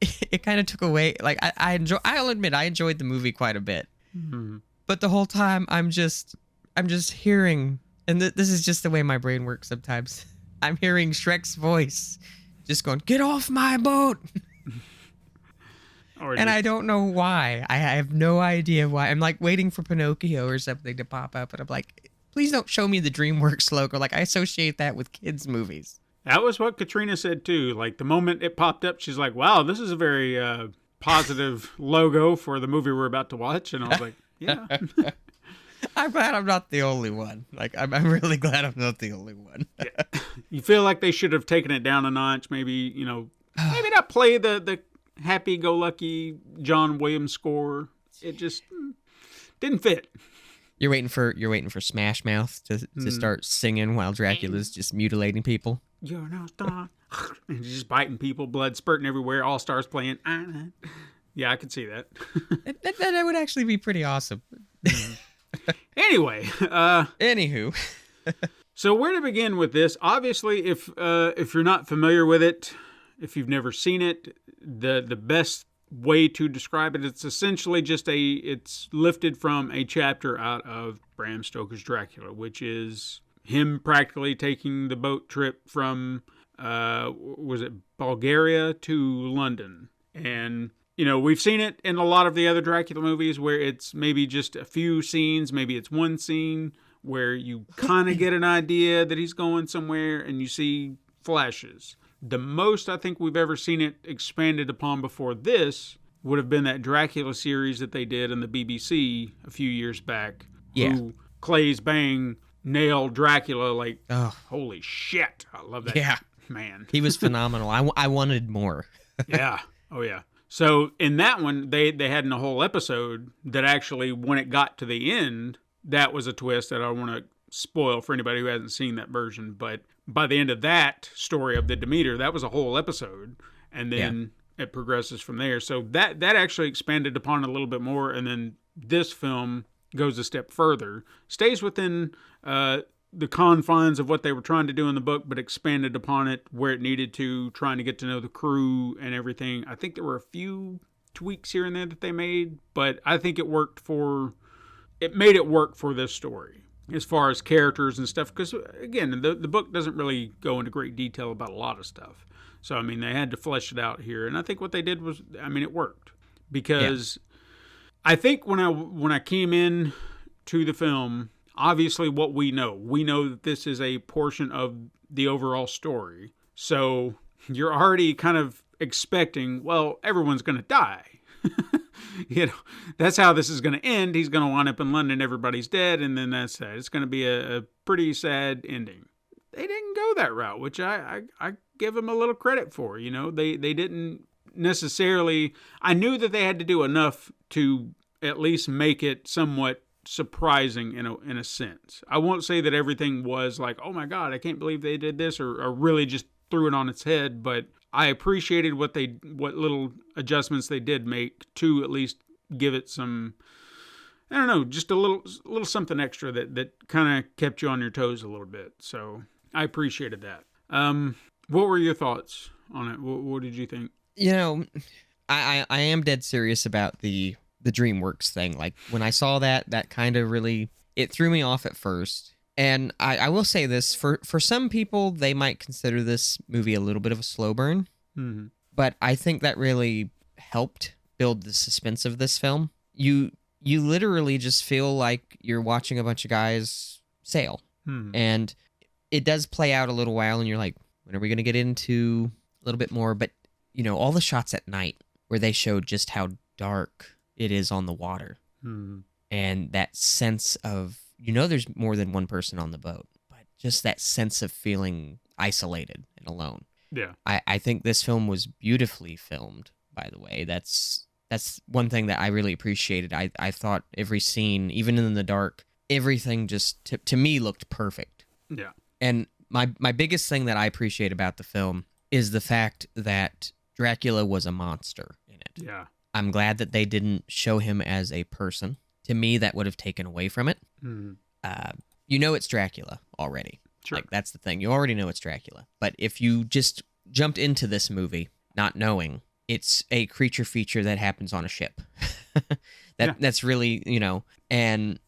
it kind of took away, like, I'll admit, I enjoyed the movie quite a bit. Mm-hmm. But the whole time, I'm just hearing, and this is just the way my brain works sometimes. I'm hearing Shrek's voice just going, "Get off my boat!" And I don't know why. I have no idea why. I'm like waiting for Pinocchio or something to pop up, and I'm like, please don't show me the DreamWorks logo. Like, I associate that with kids' movies. That was what Katrina said too. Like, the moment it popped up, she's like, wow, this is a very positive logo for the movie we're about to watch. And I was like, yeah. I'm glad I'm not the only one. Like, I'm really glad I'm not the only one. Yeah. You feel like they should have taken it down a notch. Maybe, maybe not play the happy-go-lucky John Williams score. It just didn't fit. You're waiting for Smash Mouth to start singing while Dracula's just mutilating people. You're no star. And just biting people, blood spurting everywhere, all stars playing. Yeah, I could see that. that would actually be pretty awesome. Anyway. Anywho. So where to begin with this? Obviously, if you're not familiar with it, if you've never seen it, the best way to describe it, it's essentially just it's lifted from a chapter out of Bram Stoker's Dracula, which is him practically taking the boat trip from, was it Bulgaria to London? And, we've seen it in a lot of the other Dracula movies where it's maybe just a few scenes, maybe it's one scene where you kind of get an idea that he's going somewhere and you see flashes. The most I think we've ever seen it expanded upon before this would have been that Dracula series that they did on the BBC a few years back. Yeah. Who Claes Bang nailed Dracula like, oh, holy shit. I love that. Yeah. Man. He was phenomenal. I wanted more. Yeah. Oh, yeah. So in that one, they had in a whole episode that actually, when it got to the end, that was a twist that I don't want to spoil for anybody who hasn't seen that version. But by the end of that story of the Demeter, that was a whole episode. And then it progresses from there. So that actually expanded upon it a little bit more. And then this film goes a step further, stays within the confines of what they were trying to do in the book, but expanded upon it where it needed to, trying to get to know the crew and everything. I think there were a few tweaks here and there that they made, but I think it made it work for this story as far as characters and stuff, because again, the book doesn't really go into great detail about a lot of stuff. So I mean, they had to flesh it out here, and I think what they did was, I mean, it worked, because I think when I came in to the film, obviously what we know that this is a portion of the overall story. So you're already kind of expecting, well, everyone's going to die. That's how this is going to end. He's going to wind up in London, everybody's dead, and then that's that. It's going to be a pretty sad ending. They didn't go that route, which I give them a little credit for. They didn't necessarily. I knew that they had to do enough to at least make it somewhat surprising in a sense. I won't say that everything was like, oh my God, I can't believe they did this, or really just threw it on its head, but I appreciated what little adjustments they did make to at least give it some, I don't know, just a little something extra that kind of kept you on your toes a little bit. So I appreciated that. What were your thoughts on it? What did you think? I am dead serious about the DreamWorks thing. Like, when I saw that kind of really, it threw me off at first. And I will say this, for some people, they might consider this movie a little bit of a slow burn. Mm-hmm. But I think that really helped build the suspense of this film. You literally just feel like you're watching a bunch of guys sail. Mm-hmm. And it does play out a little while, and you're like, when are we going to get into a little bit more? But, all the shots at night where they showed just how dark it is on the water. Mm-hmm. And that sense of, there's more than one person on the boat, but just that sense of feeling isolated and alone. Yeah. I think this film was beautifully filmed, by the way. That's one thing that I really appreciated. I thought every scene, even in the dark, everything just, to me, looked perfect. Yeah. And my biggest thing that I appreciate about the film is the fact that Dracula was a monster in it. Yeah. I'm glad that they didn't show him as a person. To me, that would have taken away from it. Mm-hmm. It's Dracula already. Sure. Like, that's the thing. You already know it's Dracula. But if you just jumped into this movie not knowing, it's a creature feature that happens on a ship. That's really, and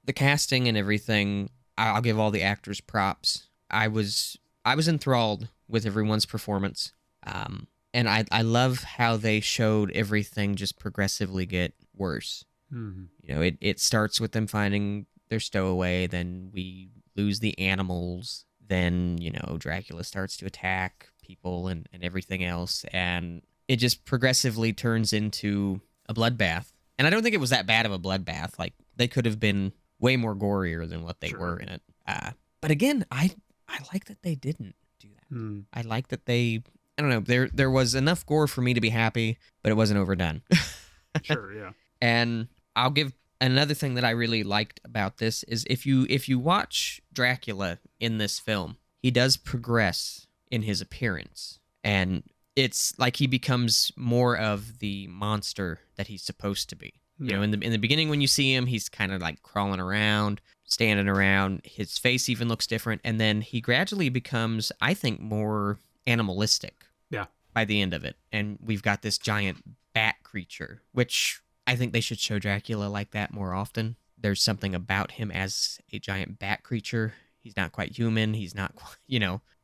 the casting and everything, I'll give all the actors props. I was enthralled with everyone's performance. And I love how they showed everything just progressively get worse. Mm-hmm. It starts with them finding their stowaway, then we lose the animals, then, Dracula starts to attack people and everything else, and it just progressively turns into a bloodbath. And I don't think it was that bad of a bloodbath. Like, they could have been way more gorier than what they were in it. But again, I like that they didn't do that. Mm. I like that they, I don't know, there was enough gore for me to be happy, but it wasn't overdone. Sure, yeah. And I'll give another thing that I really liked about this is if you watch Dracula in this film, he does progress in his appearance, and it's like he becomes more of the monster that he's supposed to be. Yeah. In the beginning when you see him, he's kind of like crawling around, standing around. His face even looks different, and then he gradually becomes, I think, more animalistic. Yeah. By the end of it, and we've got this giant bat creature, which I think they should show Dracula like that more often. There's something about him as a giant bat creature. He's not quite human. He's not quite,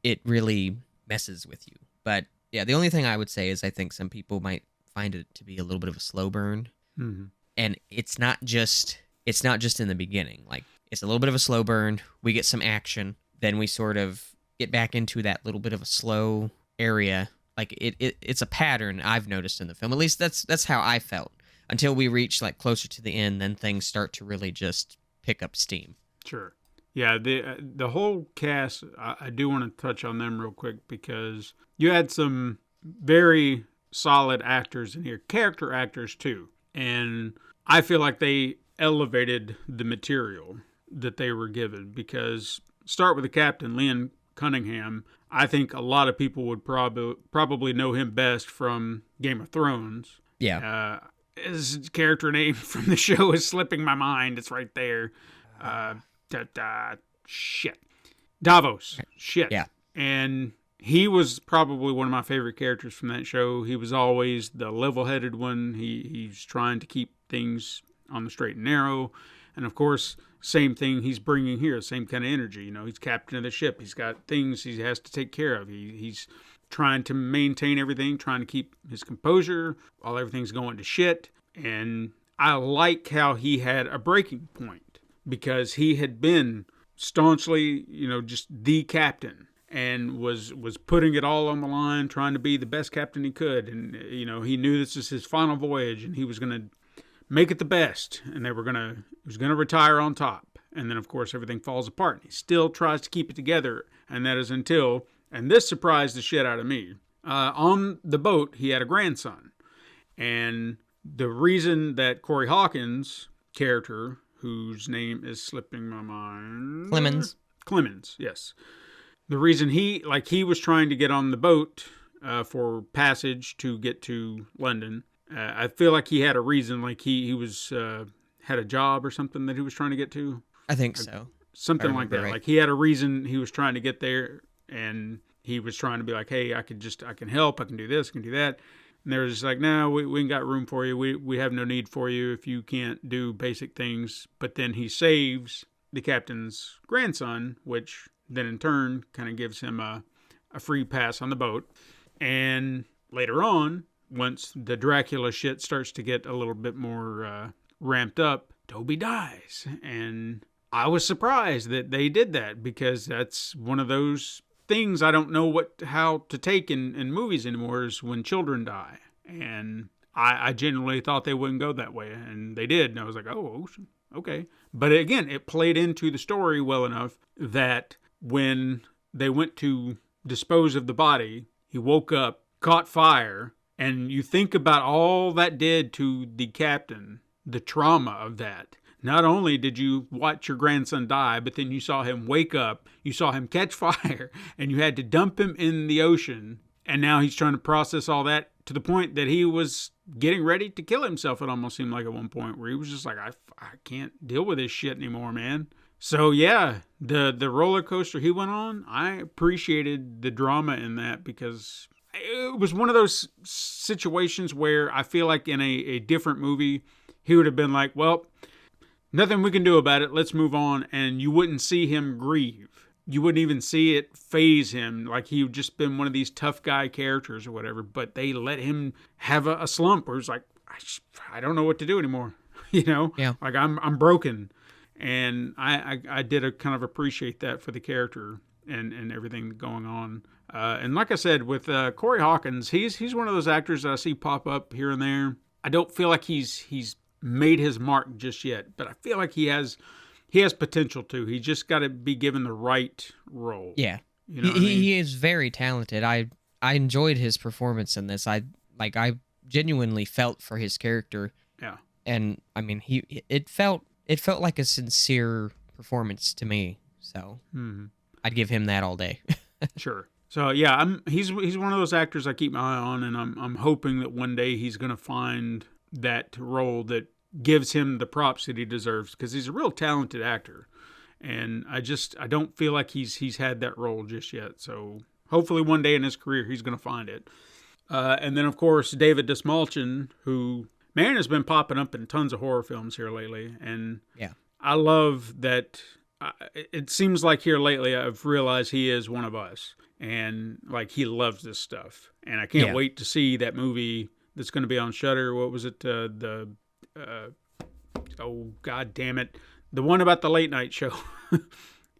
it really messes with you. But yeah, the only thing I would say is I think some people might find it to be a little bit of a slow burn. Mm-hmm. And it's not just in the beginning. Like, it's a little bit of a slow burn. We get some action. Then we sort of get back into that little bit of a slow area. Like, it's a pattern I've noticed in the film. At least that's how I felt. Until we reach like closer to the end, then things start to really just pick up steam. Sure. Yeah, the whole cast, I do want to touch on them real quick, because you had some very solid actors in here, character actors too. And I feel like they elevated the material that they were given, because start with the captain, Liam Cunningham. I think a lot of people would probably know him best from Game of Thrones. Yeah. his character name from the show is slipping my mind. It's right there. Shit. Davos. Shit. Yeah. And he was probably one of my favorite characters from that show. He was always the level-headed one. He's trying to keep things on the straight and narrow. And of course, same thing he's bringing here, same kind of energy. You know, he's captain of the ship. He's got things he has to take care of. He's trying to maintain everything, trying to keep his composure while everything's going to shit. And I like how he had a breaking point because he had been staunchly, just the captain and was putting it all on the line, trying to be the best captain he could. And, he knew this is his final voyage and he was going to make it the best. And he was going to retire on top. And then, of course, everything falls apart. And he still tries to keep it together. And that is until, and this surprised the shit out of me, on the boat, he had a grandson. And the reason that Corey Hawkins' character, whose name is slipping my mind... Clemens, yes. The reason he was trying to get on the boat for passage to get to London, I feel like he had a reason, like he was had a job or something that he was trying to get to. I think so. Something like that. Right. Like he had a reason he was trying to get there, and he was trying to be like, hey, I can help, I can do this, I can do that. And they were just like, no, we ain't got room for you. We have no need for you if you can't do basic things. But then he saves the captain's grandson, which then in turn kind of gives him a free pass on the boat. And later on, once the Dracula shit starts to get a little bit more ramped up, Toby dies. And I was surprised that they did that because that's one of those things I don't know how to take in movies anymore is when children die. And I genuinely thought they wouldn't go that way. And they did. And I was like, oh, okay. But again, it played into the story well enough that when they went to dispose of the body, he woke up, caught fire, and you think about all that did to the captain, the trauma of that. Not only did you watch your grandson die, but then you saw him wake up, you saw him catch fire, and you had to dump him in the ocean, and now he's trying to process all that to the point that he was getting ready to kill himself, it almost seemed like at one point, where he was just like, I can't deal with this shit anymore, man. So yeah, the roller coaster he went on, I appreciated the drama in that because it was one of those situations where I feel like in a different movie, he would have been like, well, nothing we can do about it, let's move on, and you wouldn't see him grieve. You wouldn't even see it phase him, like he would just been one of these tough guy characters or whatever, but they let him have a slump where it's like, I don't know what to do anymore, Yeah. Like I'm broken. And I did kind of appreciate that for the character and everything going on. And like I said, with Corey Hawkins, he's one of those actors that I see pop up here and there. I don't feel like he's made his mark just yet, but I feel like he has potential too. He just got to be given the right role. Yeah. You know what I mean? He is very talented. I enjoyed his performance in this. I genuinely felt for his character. Yeah. And I mean, it felt like a sincere performance to me. So I'd give him that all day. Sure. So yeah, he's one of those actors I keep my eye on, and I'm hoping that one day he's going to find that role that gives him the props that he deserves, because he's a real talented actor, and I don't feel like he's had that role just yet. So hopefully one day in his career he's going to find it. And then of course David Dastmalchian, who has been popping up in tons of horror films here lately, and yeah, I love that. It seems like here lately I've realized he is one of us, and like he loves this stuff, and I can't wait to see that movie that's going to be on Shudder. What was it? Oh god damn it, the one about the late night show.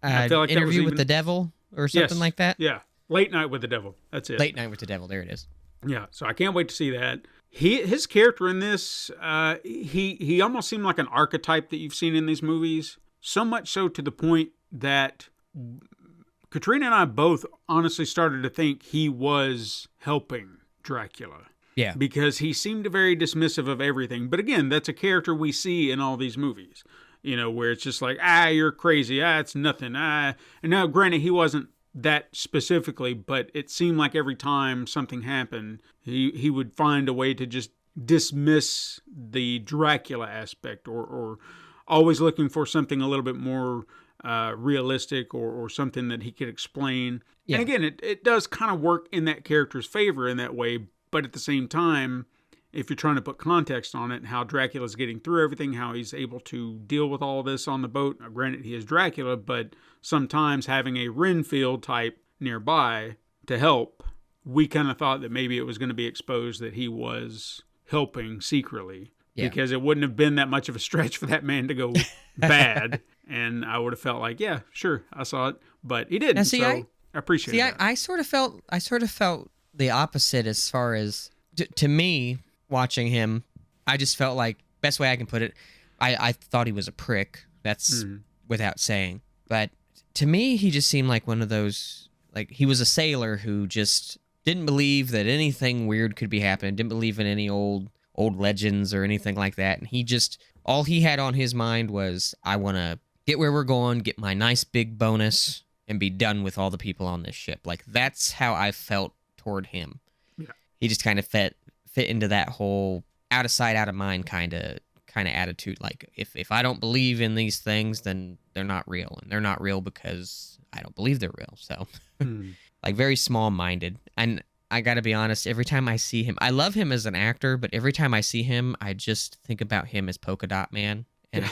I feel like Interview with the Devil or something like that. Yeah, Late Night with the Devil. That's it. Late Night with the Devil. There it is. Yeah, so I can't wait to see that. His character in this, he almost seemed like an archetype that you've seen in these movies. So much so to the point that Katrina and I both honestly started to think he was helping Dracula. Yeah. Because he seemed very dismissive of everything. But again, that's a character we see in all these movies. Where it's just like, you're crazy. It's nothing. And now, granted, he wasn't that specifically, but it seemed like every time something happened, he would find a way to just dismiss the Dracula aspect, or always looking for something a little bit more realistic, or something that he could explain. Yeah. And again, it does kind of work in that character's favor in that way, but at the same time, if you're trying to put context on it, how Dracula's getting through everything, how he's able to deal with all this on the boat. Now, granted, he is Dracula, but sometimes having a Renfield type nearby to help, we kind of thought that maybe it was going to be exposed that he was helping secretly. Yeah. Because it wouldn't have been that much of a stretch for that man to go bad. And I would have felt like, yeah, sure, I saw it. But he didn't, now, see, so I appreciate that. I sort of felt the opposite as far as, to me, watching him, I just felt like, best way I can put it, I thought he was a prick. That's without saying. But to me, he just seemed like one of those, like, he was a sailor who just didn't believe that anything weird could be happening, didn't believe in any old legends or anything like that. And he just, all he had on his mind was, I want to get where we're going, get my nice big bonus, and be done with all the people on this ship. Like, that's how I felt toward him. Yeah. He just kind of fit into that whole out of sight, out of mind kind of attitude. Like, if I don't believe in these things, then they're not real. And they're not real because I don't believe they're real. So, like, very small-minded. And I got to be honest, every time I see him, I love him as an actor, but every time I see him, I just think about him as Polka Dot Man. And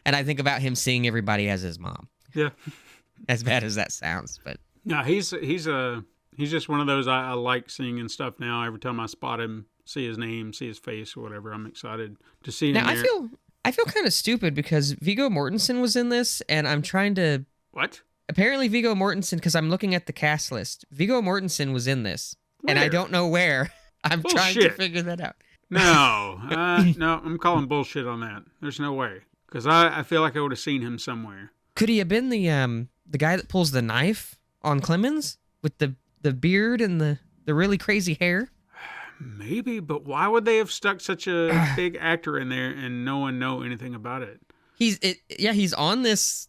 I think about him seeing everybody as his mom. Yeah. As bad as that sounds, but no, he's just one of those I like seeing and stuff now. Every time I spot him, see his name, see his face or whatever, I'm excited to see him. Now, there. I feel kind of stupid because Viggo Mortensen was in this, and I'm trying to... What? Apparently Viggo Mortensen, because I'm looking at the cast list, Viggo Mortensen was in this, where? And I don't know where. I'm trying to figure that out. No, no, I'm calling bullshit on that. There's no way, because I feel like I would have seen him somewhere. Could he have been the guy that pulls the knife on Clemens with the beard and the really crazy hair? Maybe, but why would they have stuck such a big actor in there and no one know anything about it? He's on this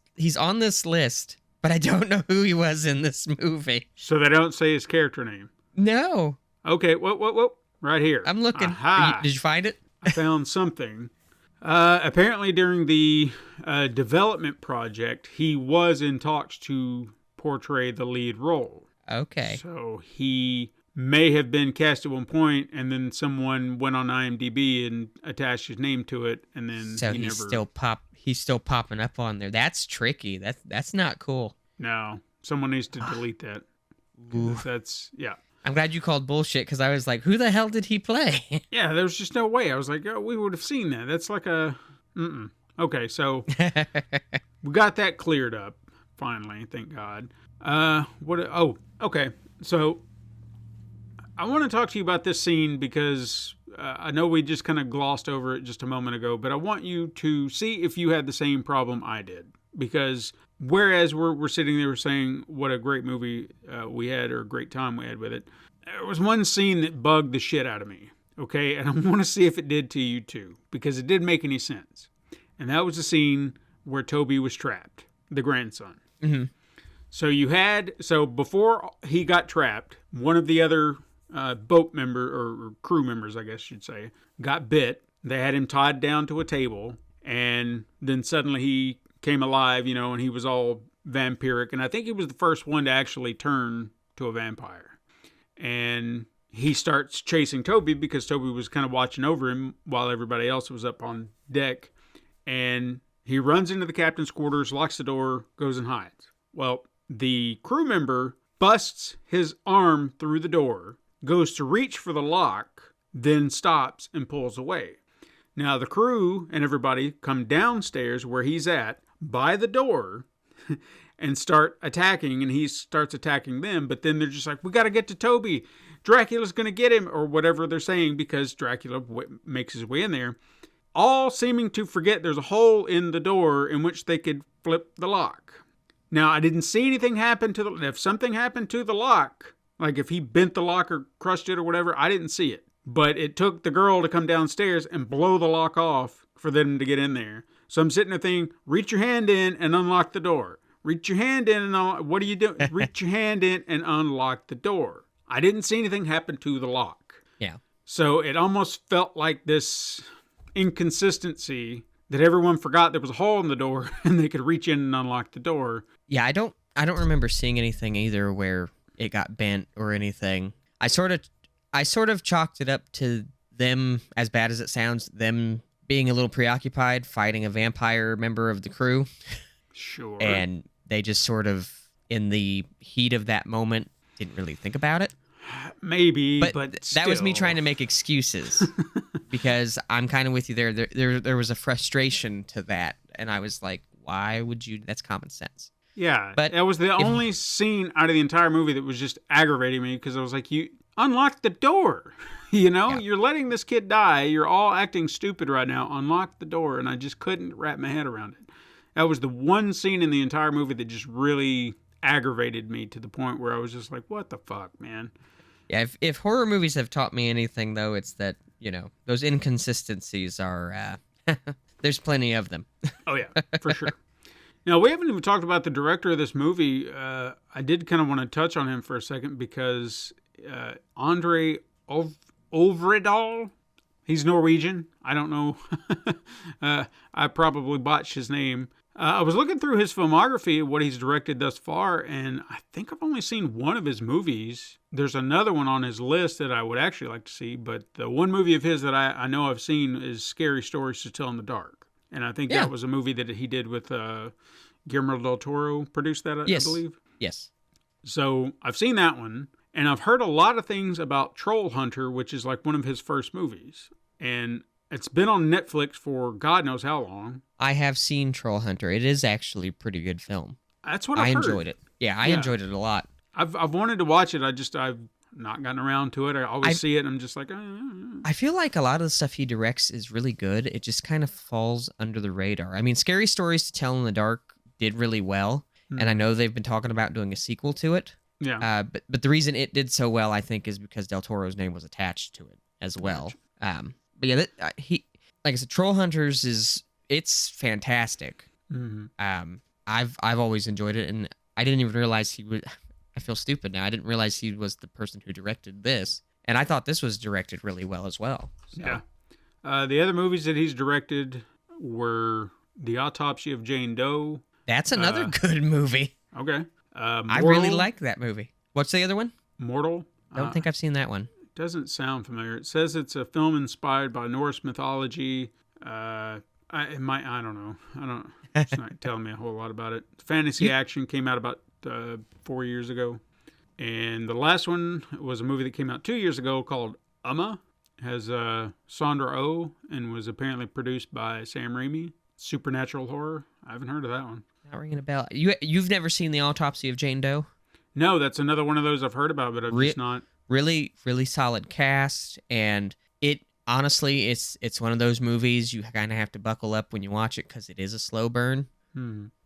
list, but I don't know who he was in this movie. So they don't say his character name? No. Okay, whoa. Right here. I'm looking. Did you find it? I found something. Apparently during the development project, he was in talks to portray the lead role. Okay. So he may have been cast at one point, and then someone went on IMDb and attached his name to it, and then so he's still popping up on there. That's tricky. That's not cool. No, someone needs to delete that. That's I'm glad you called bullshit, because I was like, who the hell did he play? Yeah, there was just no way. I was like, oh, we would have seen that. That's like a... Okay, so we got that cleared up, finally, thank God. Okay. So I want to talk to you about this scene because I know we just kind of glossed over it just a moment ago, but I want you to see if you had the same problem I did. Because whereas we're sitting there saying what a great movie we had, or a great time we had with it, there was one scene that bugged the shit out of me, okay? And I want to see if it did to you too, because it didn't make any sense. And that was the scene where Toby was trapped, the grandson. Mm-hmm. So before he got trapped, one of the other boat member or crew members, I guess you'd say, got bit. They had him tied down to a table, and then suddenly he came alive, and he was all vampiric. And I think he was the first one to actually turn to a vampire. And he starts chasing Toby because Toby was kind of watching over him while everybody else was up on deck. And he runs into the captain's quarters, locks the door, goes and hides. Well, the crew member busts his arm through the door, goes to reach for the lock, then stops and pulls away. Now the crew and everybody come downstairs where he's at by the door and start attacking, and he starts attacking them. But then they're just like, we got to get to Toby. Dracula's going to get him, or whatever they're saying, because Dracula makes his way in there. All seeming to forget there's a hole in the door in which they could flip the lock. Now, I didn't see anything happen to if something happened to the lock, like if he bent the lock or crushed it or whatever, I didn't see it. But it took the girl to come downstairs and blow the lock off for them to get in there. So I'm sitting there thinking, reach your hand in and unlock the door. Reach your hand in and what are you doing? Reach your hand in and unlock the door. I didn't see anything happen to the lock. Yeah. So it almost felt like this inconsistency that everyone forgot there was a hole in the door and they could reach in and unlock the door. Yeah, I don't remember seeing anything either where it got bent or anything. I sort of chalked it up to them, as bad as it sounds, them being a little preoccupied fighting a vampire member of the crew. Sure. And they just sort of, in the heat of that moment, didn't really think about it. Maybe, but that was me still. trying to make excuses because I'm kind of with you there. There was a frustration to that, and I was like, "Why would you?" That's common sense. Yeah, but that was the only scene out of the entire movie that was just aggravating me because I was like, "You unlock the door, You're letting this kid die. You're all acting stupid right now. Unlock the door," and I just couldn't wrap my head around it. That was the one scene in the entire movie that just really aggravated me to the point where I was just like, "What the fuck, man." Yeah, if horror movies have taught me anything, though, it's that, those inconsistencies are, there's plenty of them. Oh, yeah, for sure. Now, we haven't even talked about the director of this movie. I did kind of want to touch on him for a second because Andre Ovredal, he's Norwegian. I don't know. I probably botched his name. I was looking through his filmography, what he's directed thus far, and I think I've only seen one of his movies. There's another one on his list that I would actually like to see, but the one movie of his that I know I've seen is Scary Stories to Tell in the Dark. And I think that was a movie that he did with Guillermo del Toro, produced that, Yes. I believe. Yes. So I've seen that one, and I've heard a lot of things about Troll Hunter, which is like one of his first movies. And it's been on Netflix for God knows how long. I have seen Troll Hunter. It is actually a pretty good film. That's what I I've heard. enjoyed it. Yeah, I enjoyed it a lot. I've wanted to watch it. I've not gotten around to it. I always see it and I'm just like, I feel like a lot of the stuff he directs is really good. It just kind of falls under the radar. I mean, Scary Stories to Tell in the Dark did really well, and I know they've been talking about doing a sequel to it. Yeah. But the reason it did so well, I think, is because Del Toro's name was attached to it as well. But yeah, he, like I said, Troll Hunters it's fantastic. Mm-hmm. I've always enjoyed it, and I didn't even realize he would. I feel stupid now. I didn't realize he was the person who directed this, and I thought this was directed really well as well. So. Yeah. The other movies that he's directed were The Autopsy of Jane Doe. That's another good movie. Okay. I really like that movie. What's the other one? Mortal. I don't think I've seen that one. Doesn't sound familiar. It says it's a film inspired by Norse mythology. I don't know. It's not telling me a whole lot about it. Fantasy action came out about 4 years ago. And the last one was a movie that came out 2 years ago called Umma. It has Sandra Oh and was apparently produced by Sam Raimi. Supernatural horror. I haven't heard of that one. Not ringing a bell. You've never seen The Autopsy of Jane Doe? No, that's another one of those I've heard about, but I've just not. Really, really solid cast, and it honestly, it's one of those movies you kind of have to buckle up when you watch it because it is a slow burn.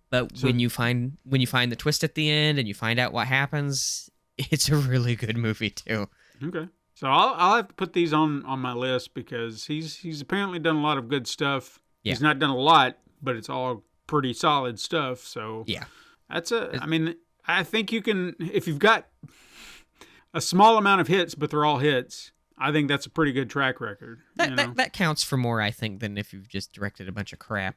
But when you find the twist at the end and you find out what happens, it's a really good movie too. Okay, so I'll have to put these on my list because he's apparently done a lot of good stuff. Yeah. He's not done a lot, but it's all pretty solid stuff. So yeah, I think you can, if you've got a small amount of hits, but they're all hits, I think that's a pretty good track record. That counts for more, I think, than if you've just directed a bunch of crap.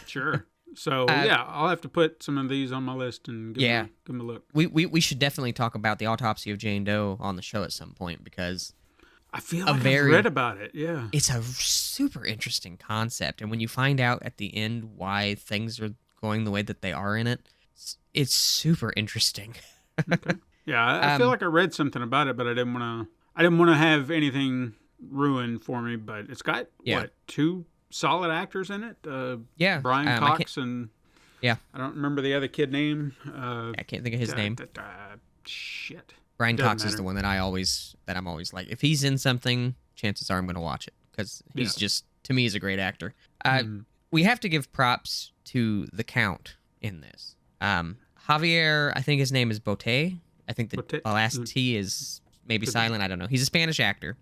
Sure. So, I'll have to put some of these on my list and give them a look. We should definitely talk about The Autopsy of Jane Doe on the show at some point because I feel like I've read about it, yeah. It's a super interesting concept, and when you find out at the end why things are going the way that they are in it, it's super interesting. Okay. Yeah, I feel like I read something about it, but I didn't want to have anything ruined for me. But it's got two solid actors in it. Brian Cox and I don't remember the other kid name. I can't think of his name. Shit. Brian Cox is the one that I'm always like. If he's in something, chances are I'm going to watch it because he's just, to me, he's a great actor. We have to give props to the Count in this. Javier, I think his name is Botet. I think the last T is maybe silent. I don't know. He's a Spanish actor.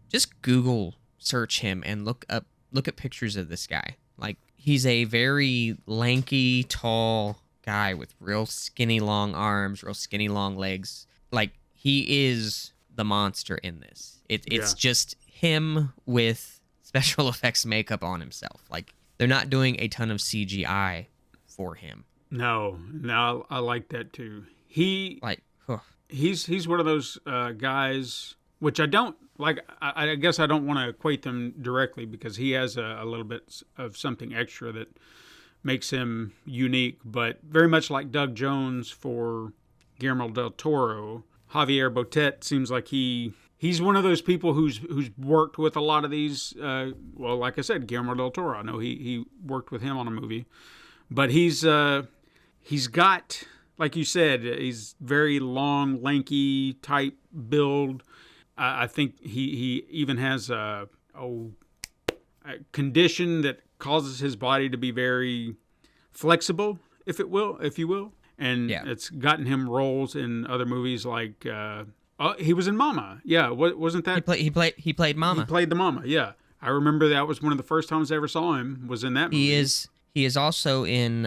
Just Google search him and look at pictures of this guy. Like, he's a very lanky, tall guy with real skinny long arms, real skinny long legs. Like, he is the monster in this. It's Yeah. just him with special effects makeup on himself. Like, they're not doing a ton of CGI for him. No, I like that too. Like, He's one of those guys, which I don't like. I guess I don't want to equate them directly because he has a little bit of something extra that makes him unique. But very much like Doug Jones for Guillermo del Toro, Javier Botet seems like he's one of those people who's worked with a lot of these. Well, like I said, Guillermo del Toro. I know he worked with him on a movie, but he's got. Like you said, he's very long, lanky type build. I think he even has a condition that causes his body to be very flexible, if you will. And it's gotten him roles in other movies like he was in Mama. Yeah, wasn't that he played Mama. He played the Mama. Yeah, I remember that was one of the first times I ever saw him. Was in that movie. He is also in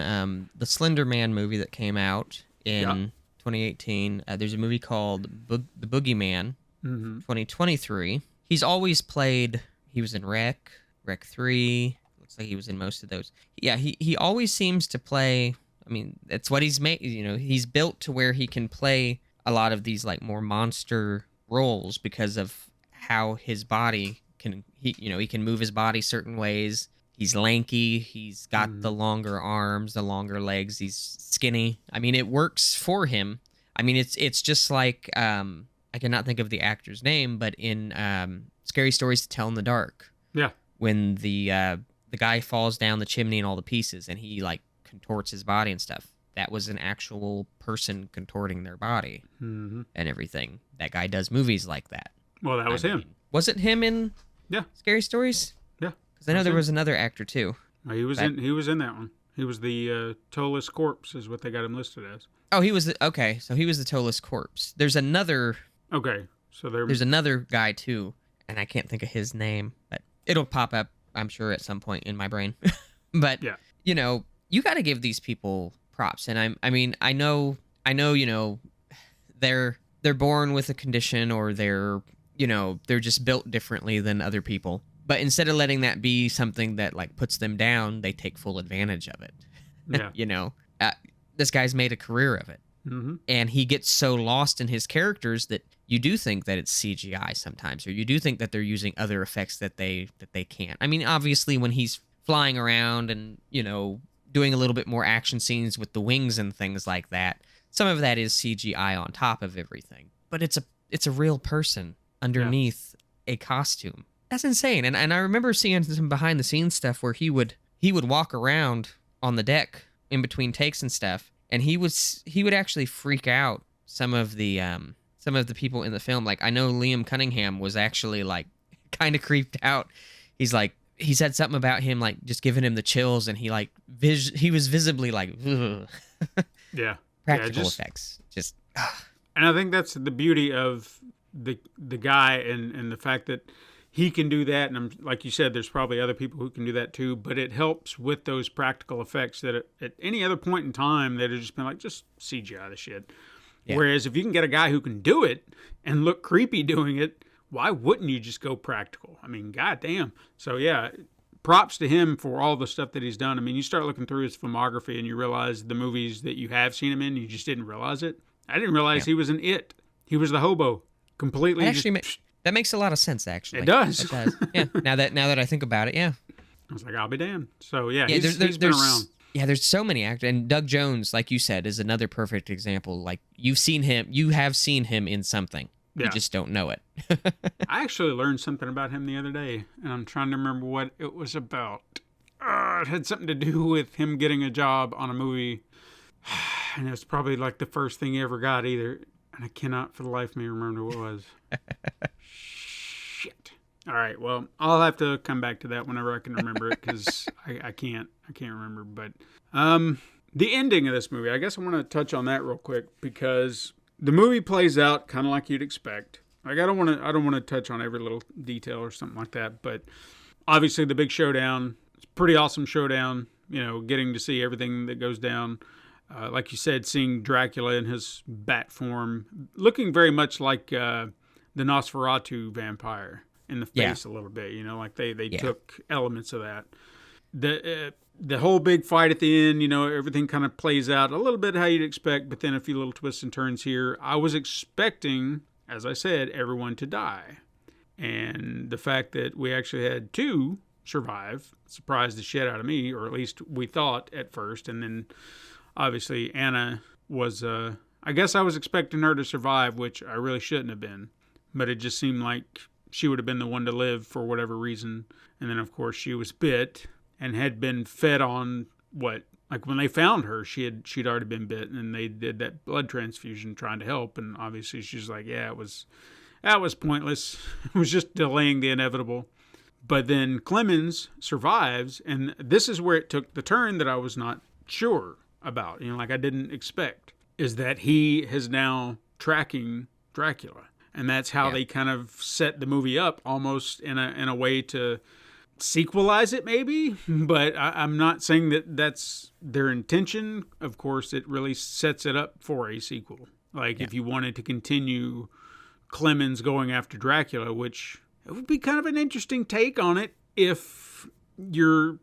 the Slender Man movie that came out in 2018. There's a movie called The Boogeyman, 2023. He's always played. He was in Rec 3. Looks like he was in most of those. Yeah, he always seems to play. I mean, that's what he's made. You know, he's built to where he can play a lot of these like more monster roles because of how his body can. He can move his body certain ways. He's lanky. He's got the longer arms, the longer legs. He's skinny. I mean, it works for him. I mean, it's just like I cannot think of the actor's name, but in Scary Stories to Tell in the Dark. Yeah. When the guy falls down the chimney in all the pieces, and he like contorts his body and stuff. That was an actual person contorting their body and everything. That guy does movies like that. Well, that was him. Was it him in Scary Stories? Yeah. Because I know there was another actor too. He was in that one. He was the toeless corpse, is what they got him listed as. Oh, he was so he was the toeless corpse. There's another. Okay, so there's another guy too, and I can't think of his name, but it'll pop up, I'm sure, at some point in my brain. But you know, you got to give these people props, and I mean, I know, you know, they're born with a condition, or they're just built differently than other people. But instead of letting that be something that like puts them down, they take full advantage of it. Yeah. You know, this guy's made a career of it. And he gets so lost in his characters that you do think that it's CGI sometimes, or you do think that they're using other effects that they can't. I mean, obviously, when he's flying around and, you know, doing a little bit more action scenes with the wings and things like that, some of that is CGI on top of everything. But it's a real person underneath a costume. That's insane. And I remember seeing some behind the scenes stuff where he would walk around on the deck in between takes and stuff, and he would actually freak out some of the people in the film. Like, I know Liam Cunningham was actually like kind of creeped out. He's like, he said something about him like just giving him the chills, and he like he was visibly like yeah, practical effects just. And I think that's the beauty of the guy and the fact that he can do that, and like you said, there's probably other people who can do that too, but it helps with those practical effects that at any other point in time, they'd have just been like, just CGI the shit. Yeah. Whereas if you can get a guy who can do it and look creepy doing it, why wouldn't you just go practical? I mean, goddamn. So yeah, props to him for all the stuff that he's done. I mean, you start looking through his filmography and you realize the movies that you have seen him in, you just didn't realize it. I didn't realize he was in It. He was the hobo. Completely. That makes a lot of sense, actually. It does. It does. Yeah. Now that I think about it, yeah. I was like, I'll be damned. So yeah, he's been around. Yeah, there's so many actors, and Doug Jones, like you said, is another perfect example. Like you have seen him in something. Yeah. You just don't know it. I actually learned something about him the other day, and I'm trying to remember what it was about. It had something to do with him getting a job on a movie, and it was probably like the first thing he ever got either. And I cannot for the life of me remember what it was. Shit. All right. Well, I'll have to come back to that whenever I can remember it, because I can't remember. But the ending of this movie, I guess I want to touch on that real quick, because the movie plays out kind of like you'd expect. Like I don't want to touch on every little detail or something like that, but obviously the big showdown, it's a pretty awesome showdown. You know, getting to see everything that goes down. Like you said, seeing Dracula in his bat form, looking very much like the Nosferatu vampire in the face a little bit. You know, like they took elements of that. The whole big fight at the end, you know, everything kind of plays out a little bit how you'd expect, but then a few little twists and turns here. I was expecting, as I said, everyone to die. And the fact that we actually had 2 survive surprised the shit out of me, or at least we thought at first. And then obviously Anna was, I guess I was expecting her to survive, which I really shouldn't have been. But it just seemed like she would have been the one to live for whatever reason. And then, of course, she was bit and had been fed on like when they found her, she'd already been bit, and they did that blood transfusion trying to help. And obviously she's like, that was pointless. It was just delaying the inevitable. But then Clemens survives, and this is where it took the turn that I was not sure about, you know, like I didn't expect, is that he is now tracking Dracula. And that's how they kind of set the movie up, almost in a way to sequelize it, maybe. But I'm not saying that that's their intention. Of course, it really sets it up for a sequel. Like if you wanted to continue Clemens going after Dracula, which it would be kind of an interesting take on it. If you're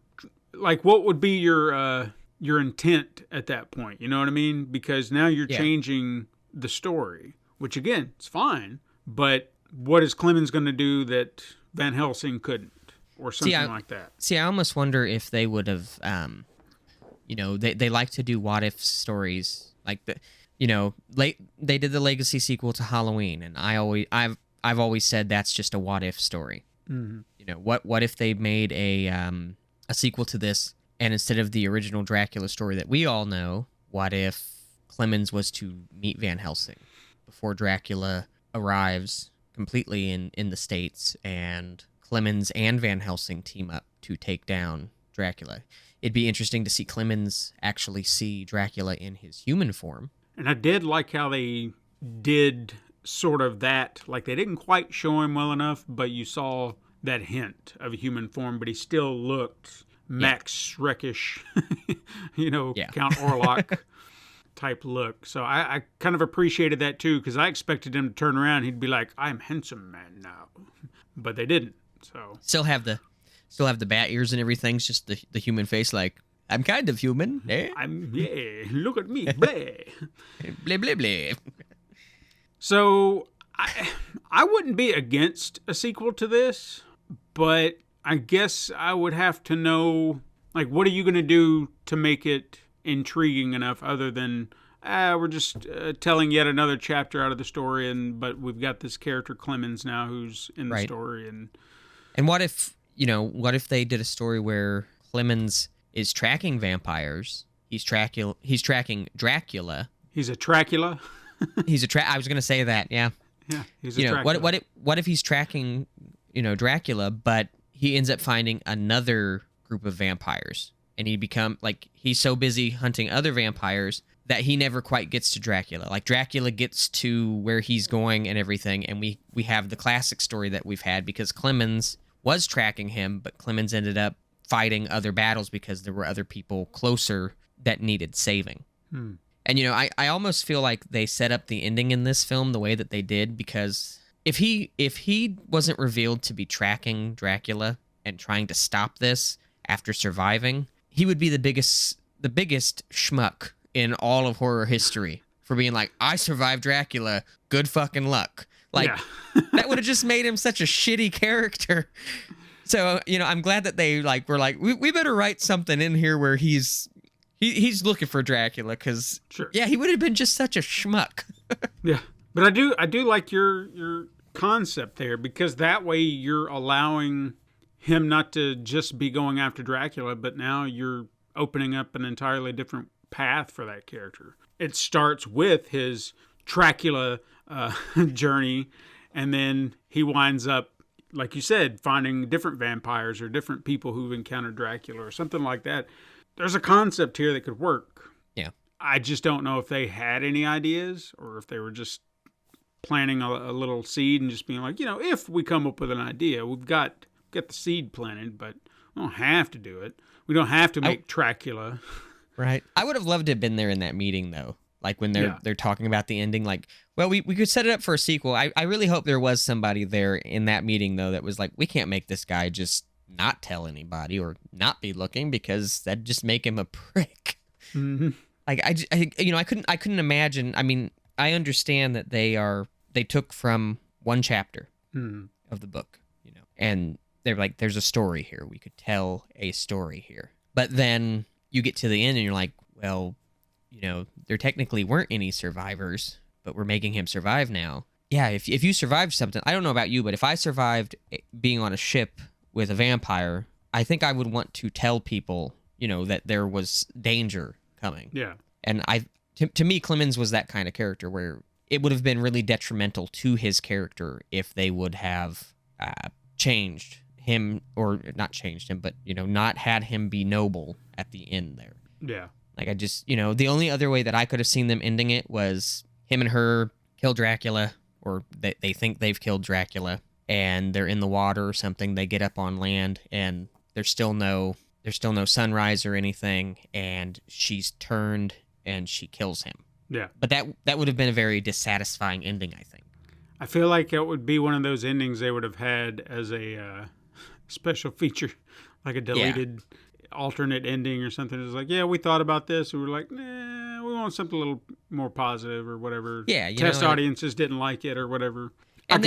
like, what would be your intent at that point? You know what I mean? Because now you're changing the story, which again, it's fine. But what is Clemens going to do that Van Helsing couldn't, or something like that? See, I almost wonder if they would have, you know, they like to do what if stories, like they did the Legacy sequel to Halloween, and I've always said that's just a what if story. Mm-hmm. You know, what if they made a sequel to this, and instead of the original Dracula story that we all know, what if Clemens was to meet Van Helsing before Dracula arrives completely in the States, and Clemens and Van Helsing team up to take down Dracula? It'd be interesting to see Clemens actually see Dracula in his human form. And I did like how they did sort of that. Like, they didn't quite show him well enough, but you saw that hint of a human form, but he still looked Max Schreckish, you know, Count Orlok type look. So I kind of appreciated that too, because I expected him to turn around and he'd be like, I'm handsome man now. But they didn't. So still have the bat ears and everything. It's just the human face, like, I'm kind of human. Eh? Look at me. Bleh. Blah, blah, blah. So I wouldn't be against a sequel to this, but I guess I would have to know, like, what are you going to do to make it intriguing enough, other than we're just telling yet another chapter out of the story, but we've got this character Clemens now who's in the story. And what if they did a story where Clemens is tracking vampires, he's tracking Dracula. He's a Dracula. I was going to say that, yeah. Yeah, he's a Dracula. What if he's tracking, Dracula, but he ends up finding another group of vampires, and he's so busy hunting other vampires that he never quite gets to Dracula. Like, Dracula gets to where he's going and everything, and we have the classic story that we've had, because Clemens was tracking him, but Clemens ended up fighting other battles because there were other people closer that needed saving. And, I almost feel like they set up the ending in this film the way that they did, because if he wasn't revealed to be tracking Dracula and trying to stop this after surviving, he would be the biggest schmuck in all of horror history for being like, I survived Dracula, good fucking luck. Like, that would have just made him such a shitty character. So, I'm glad that they were like, we better write something in here where he's looking for Dracula, because he would have been just such a schmuck. Yeah, but I do like your concept there, because that way you're allowing him not to just be going after Dracula, but now you're opening up an entirely different path for that character. It starts with his Dracula journey, and then he winds up, like you said, finding different vampires or different people who've encountered Dracula or something like that. There's a concept here that could work. Yeah. I just don't know if they had any ideas, or if they were just planting a little seed and just being like, if we come up with an idea, we've got the seed planted, but we don't have to do it. We don't have to make Dracula. Right. I would have loved to have been there in that meeting, though. Like when they're talking about the ending, like, well, we could set it up for a sequel. I really hope there was somebody there in that meeting, though, that was like, we can't make this guy just not tell anybody or not be looking, because that'd just make him a prick. Mm-hmm. Like I couldn't imagine. I mean, I understand that they took from one chapter of the book, and they're like, there's a story here. We could tell a story here. But then you get to the end and you're like, well, there technically weren't any survivors, but we're making him survive now. Yeah, if you survived something, I don't know about you, but if I survived being on a ship with a vampire, I think I would want to tell people, that there was danger coming. Yeah. And to me, Clemens was that kind of character where it would have been really detrimental to his character if they would have changed him, or not changed him, but, not had him be noble at the end there. Yeah. Like, I just, the only other way that I could have seen them ending it was him and her kill Dracula, or they think they've killed Dracula, and they're in the water or something. They get up on land, and there's still no sunrise or anything, and she's turned and she kills him. Yeah. But that would have been a very dissatisfying ending, I think. I feel like it would be one of those endings they would have had as a special feature, like a deleted alternate ending or something. It's like, yeah, we thought about this, and we were like, nah, we want something a little more positive or whatever. Yeah, test audiences didn't like it or whatever. And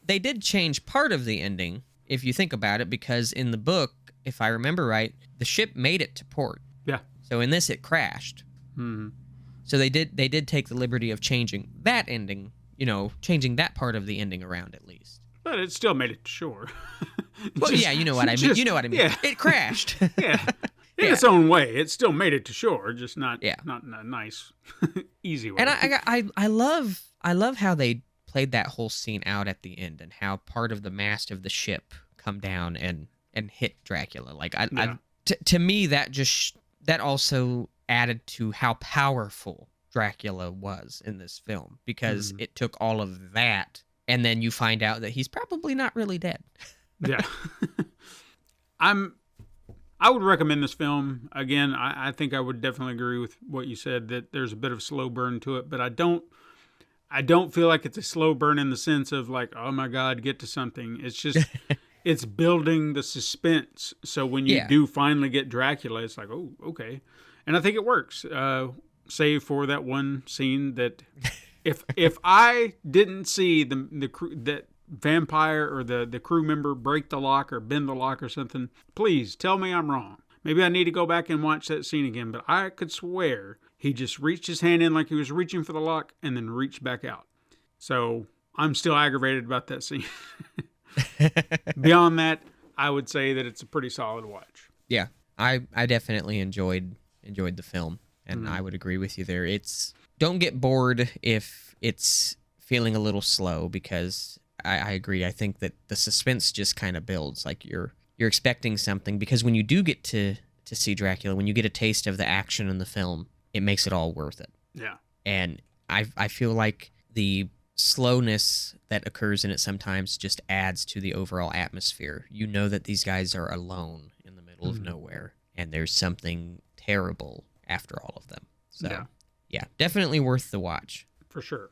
they did change part of the ending, if you think about it, because in the book, if I remember right, the ship made it to port. Yeah. So in this, it crashed. Mm-hmm. So they did take the liberty of changing that ending, changing that part of the ending around at least. But it still made it to shore. Well, yeah, you know what I mean. Yeah. It crashed. Yeah. In its own way, it still made it to shore, just not in a nice, easy way. And I love how they played that whole scene out at the end, and how part of the mast of the ship come down and hit Dracula. Like to me, that also added to how powerful Dracula was in this film, because it took all of that, and then you find out that he's probably not really dead. Yeah. I would recommend this film. Again, I think I would definitely agree with what you said, that there's a bit of slow burn to it, but I don't feel like it's a slow burn in the sense of like, oh my God, get to something. It's just, it's building the suspense. So when you do finally get Dracula, it's like, oh, okay. And I think it works. Save for that one scene that if I didn't see that vampire or the crew member break the lock or bend the lock or something, please tell me I'm wrong. Maybe I need to go back and watch that scene again, but I could swear he just reached his hand in like he was reaching for the lock and then reached back out. So I'm still aggravated about that scene. Beyond that, I would say that it's a pretty solid watch. Yeah, I definitely enjoyed the film, and I would agree with you there. Don't get bored if it's feeling a little slow, because I agree. I think that the suspense just kind of builds. Like you're expecting something, because when you do get to see Dracula, when you get a taste of the action in the film, it makes it all worth it. Yeah. And I feel like the slowness that occurs in it sometimes just adds to the overall atmosphere. You know that these guys are alone in the middle of nowhere, and there's something terrible after all of them. So, yeah, definitely worth the watch. For sure.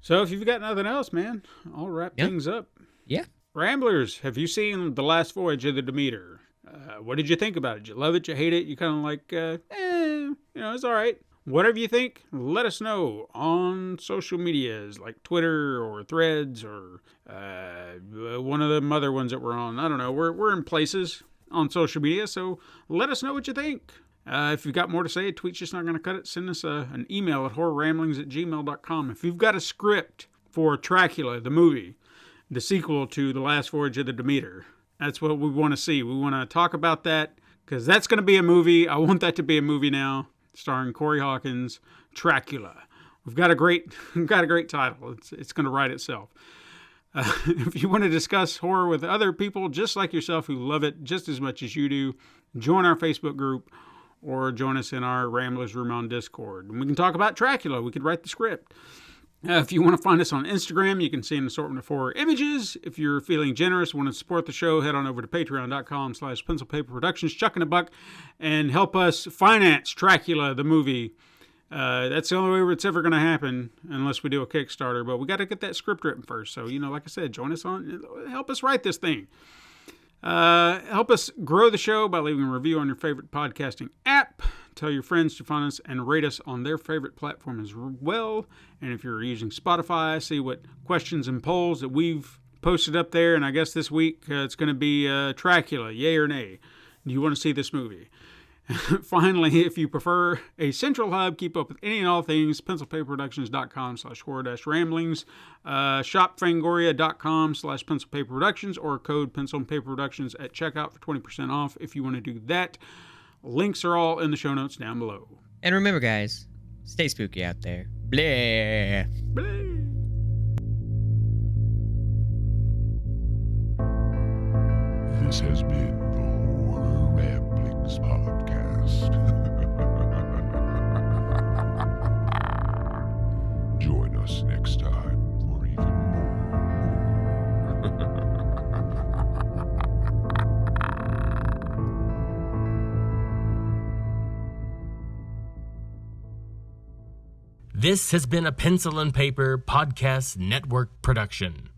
So if you've got nothing else, man, I'll wrap things up. Yeah. Ramblers, have you seen The Last Voyage of the Demeter? What did you think about it? Did you love it? You hate it? You kind of like, it's all right. Whatever you think, let us know on social medias like Twitter or Threads or one of the other ones that we're on. I don't know. We're in places on social media, so let us know what you think. If you've got more to say, tweet's just not going to cut it. Send us an email at horrorramblings@gmail.com. If you've got a script for Dracula, the movie, the sequel to The Last Voyage of the Demeter, that's what we want to see. We want to talk about that, because that's going to be a movie. I want that to be a movie now, starring Corey Hawkins, Dracula. We've got a great title. It's going to write itself. If you want to discuss horror with other people just like yourself who love it just as much as you do, join our Facebook group or join us in our Ramblers Room on Discord. And we can talk about Dracula. We could write the script. If you want to find us on Instagram, you can see an assortment of horror images. If you're feeling generous, want to support the show, head on over to patreon.com/pencilpaperproductions, chuck in a buck, and help us finance Dracula, the movie. That's the only way it's ever going to happen unless we do a Kickstarter. But we got to get that script written first. So, like I said, join us help us write this thing. Help us grow the show by leaving a review on your favorite podcasting app. Tell your friends to find us and rate us on their favorite platform as well. And if you're using Spotify, see what questions and polls that we've posted up there. And I guess this week it's going to be Dracula, yay or nay. Do you want to see this movie? Finally, if you prefer a central hub, keep up with any and all things, pencilpaperproductions.com/horror-ramblings, shopfangoria.com/pencilpaperproductions, or code pencilpaperproductions at checkout for 20% off if you want to do that. Links are all in the show notes down below. And remember, guys, stay spooky out there. Blah. Bye. This has been the Horror Ramblings Podcast. Join us next time for even more. This has been a Pencil and Paper Podcast Network production.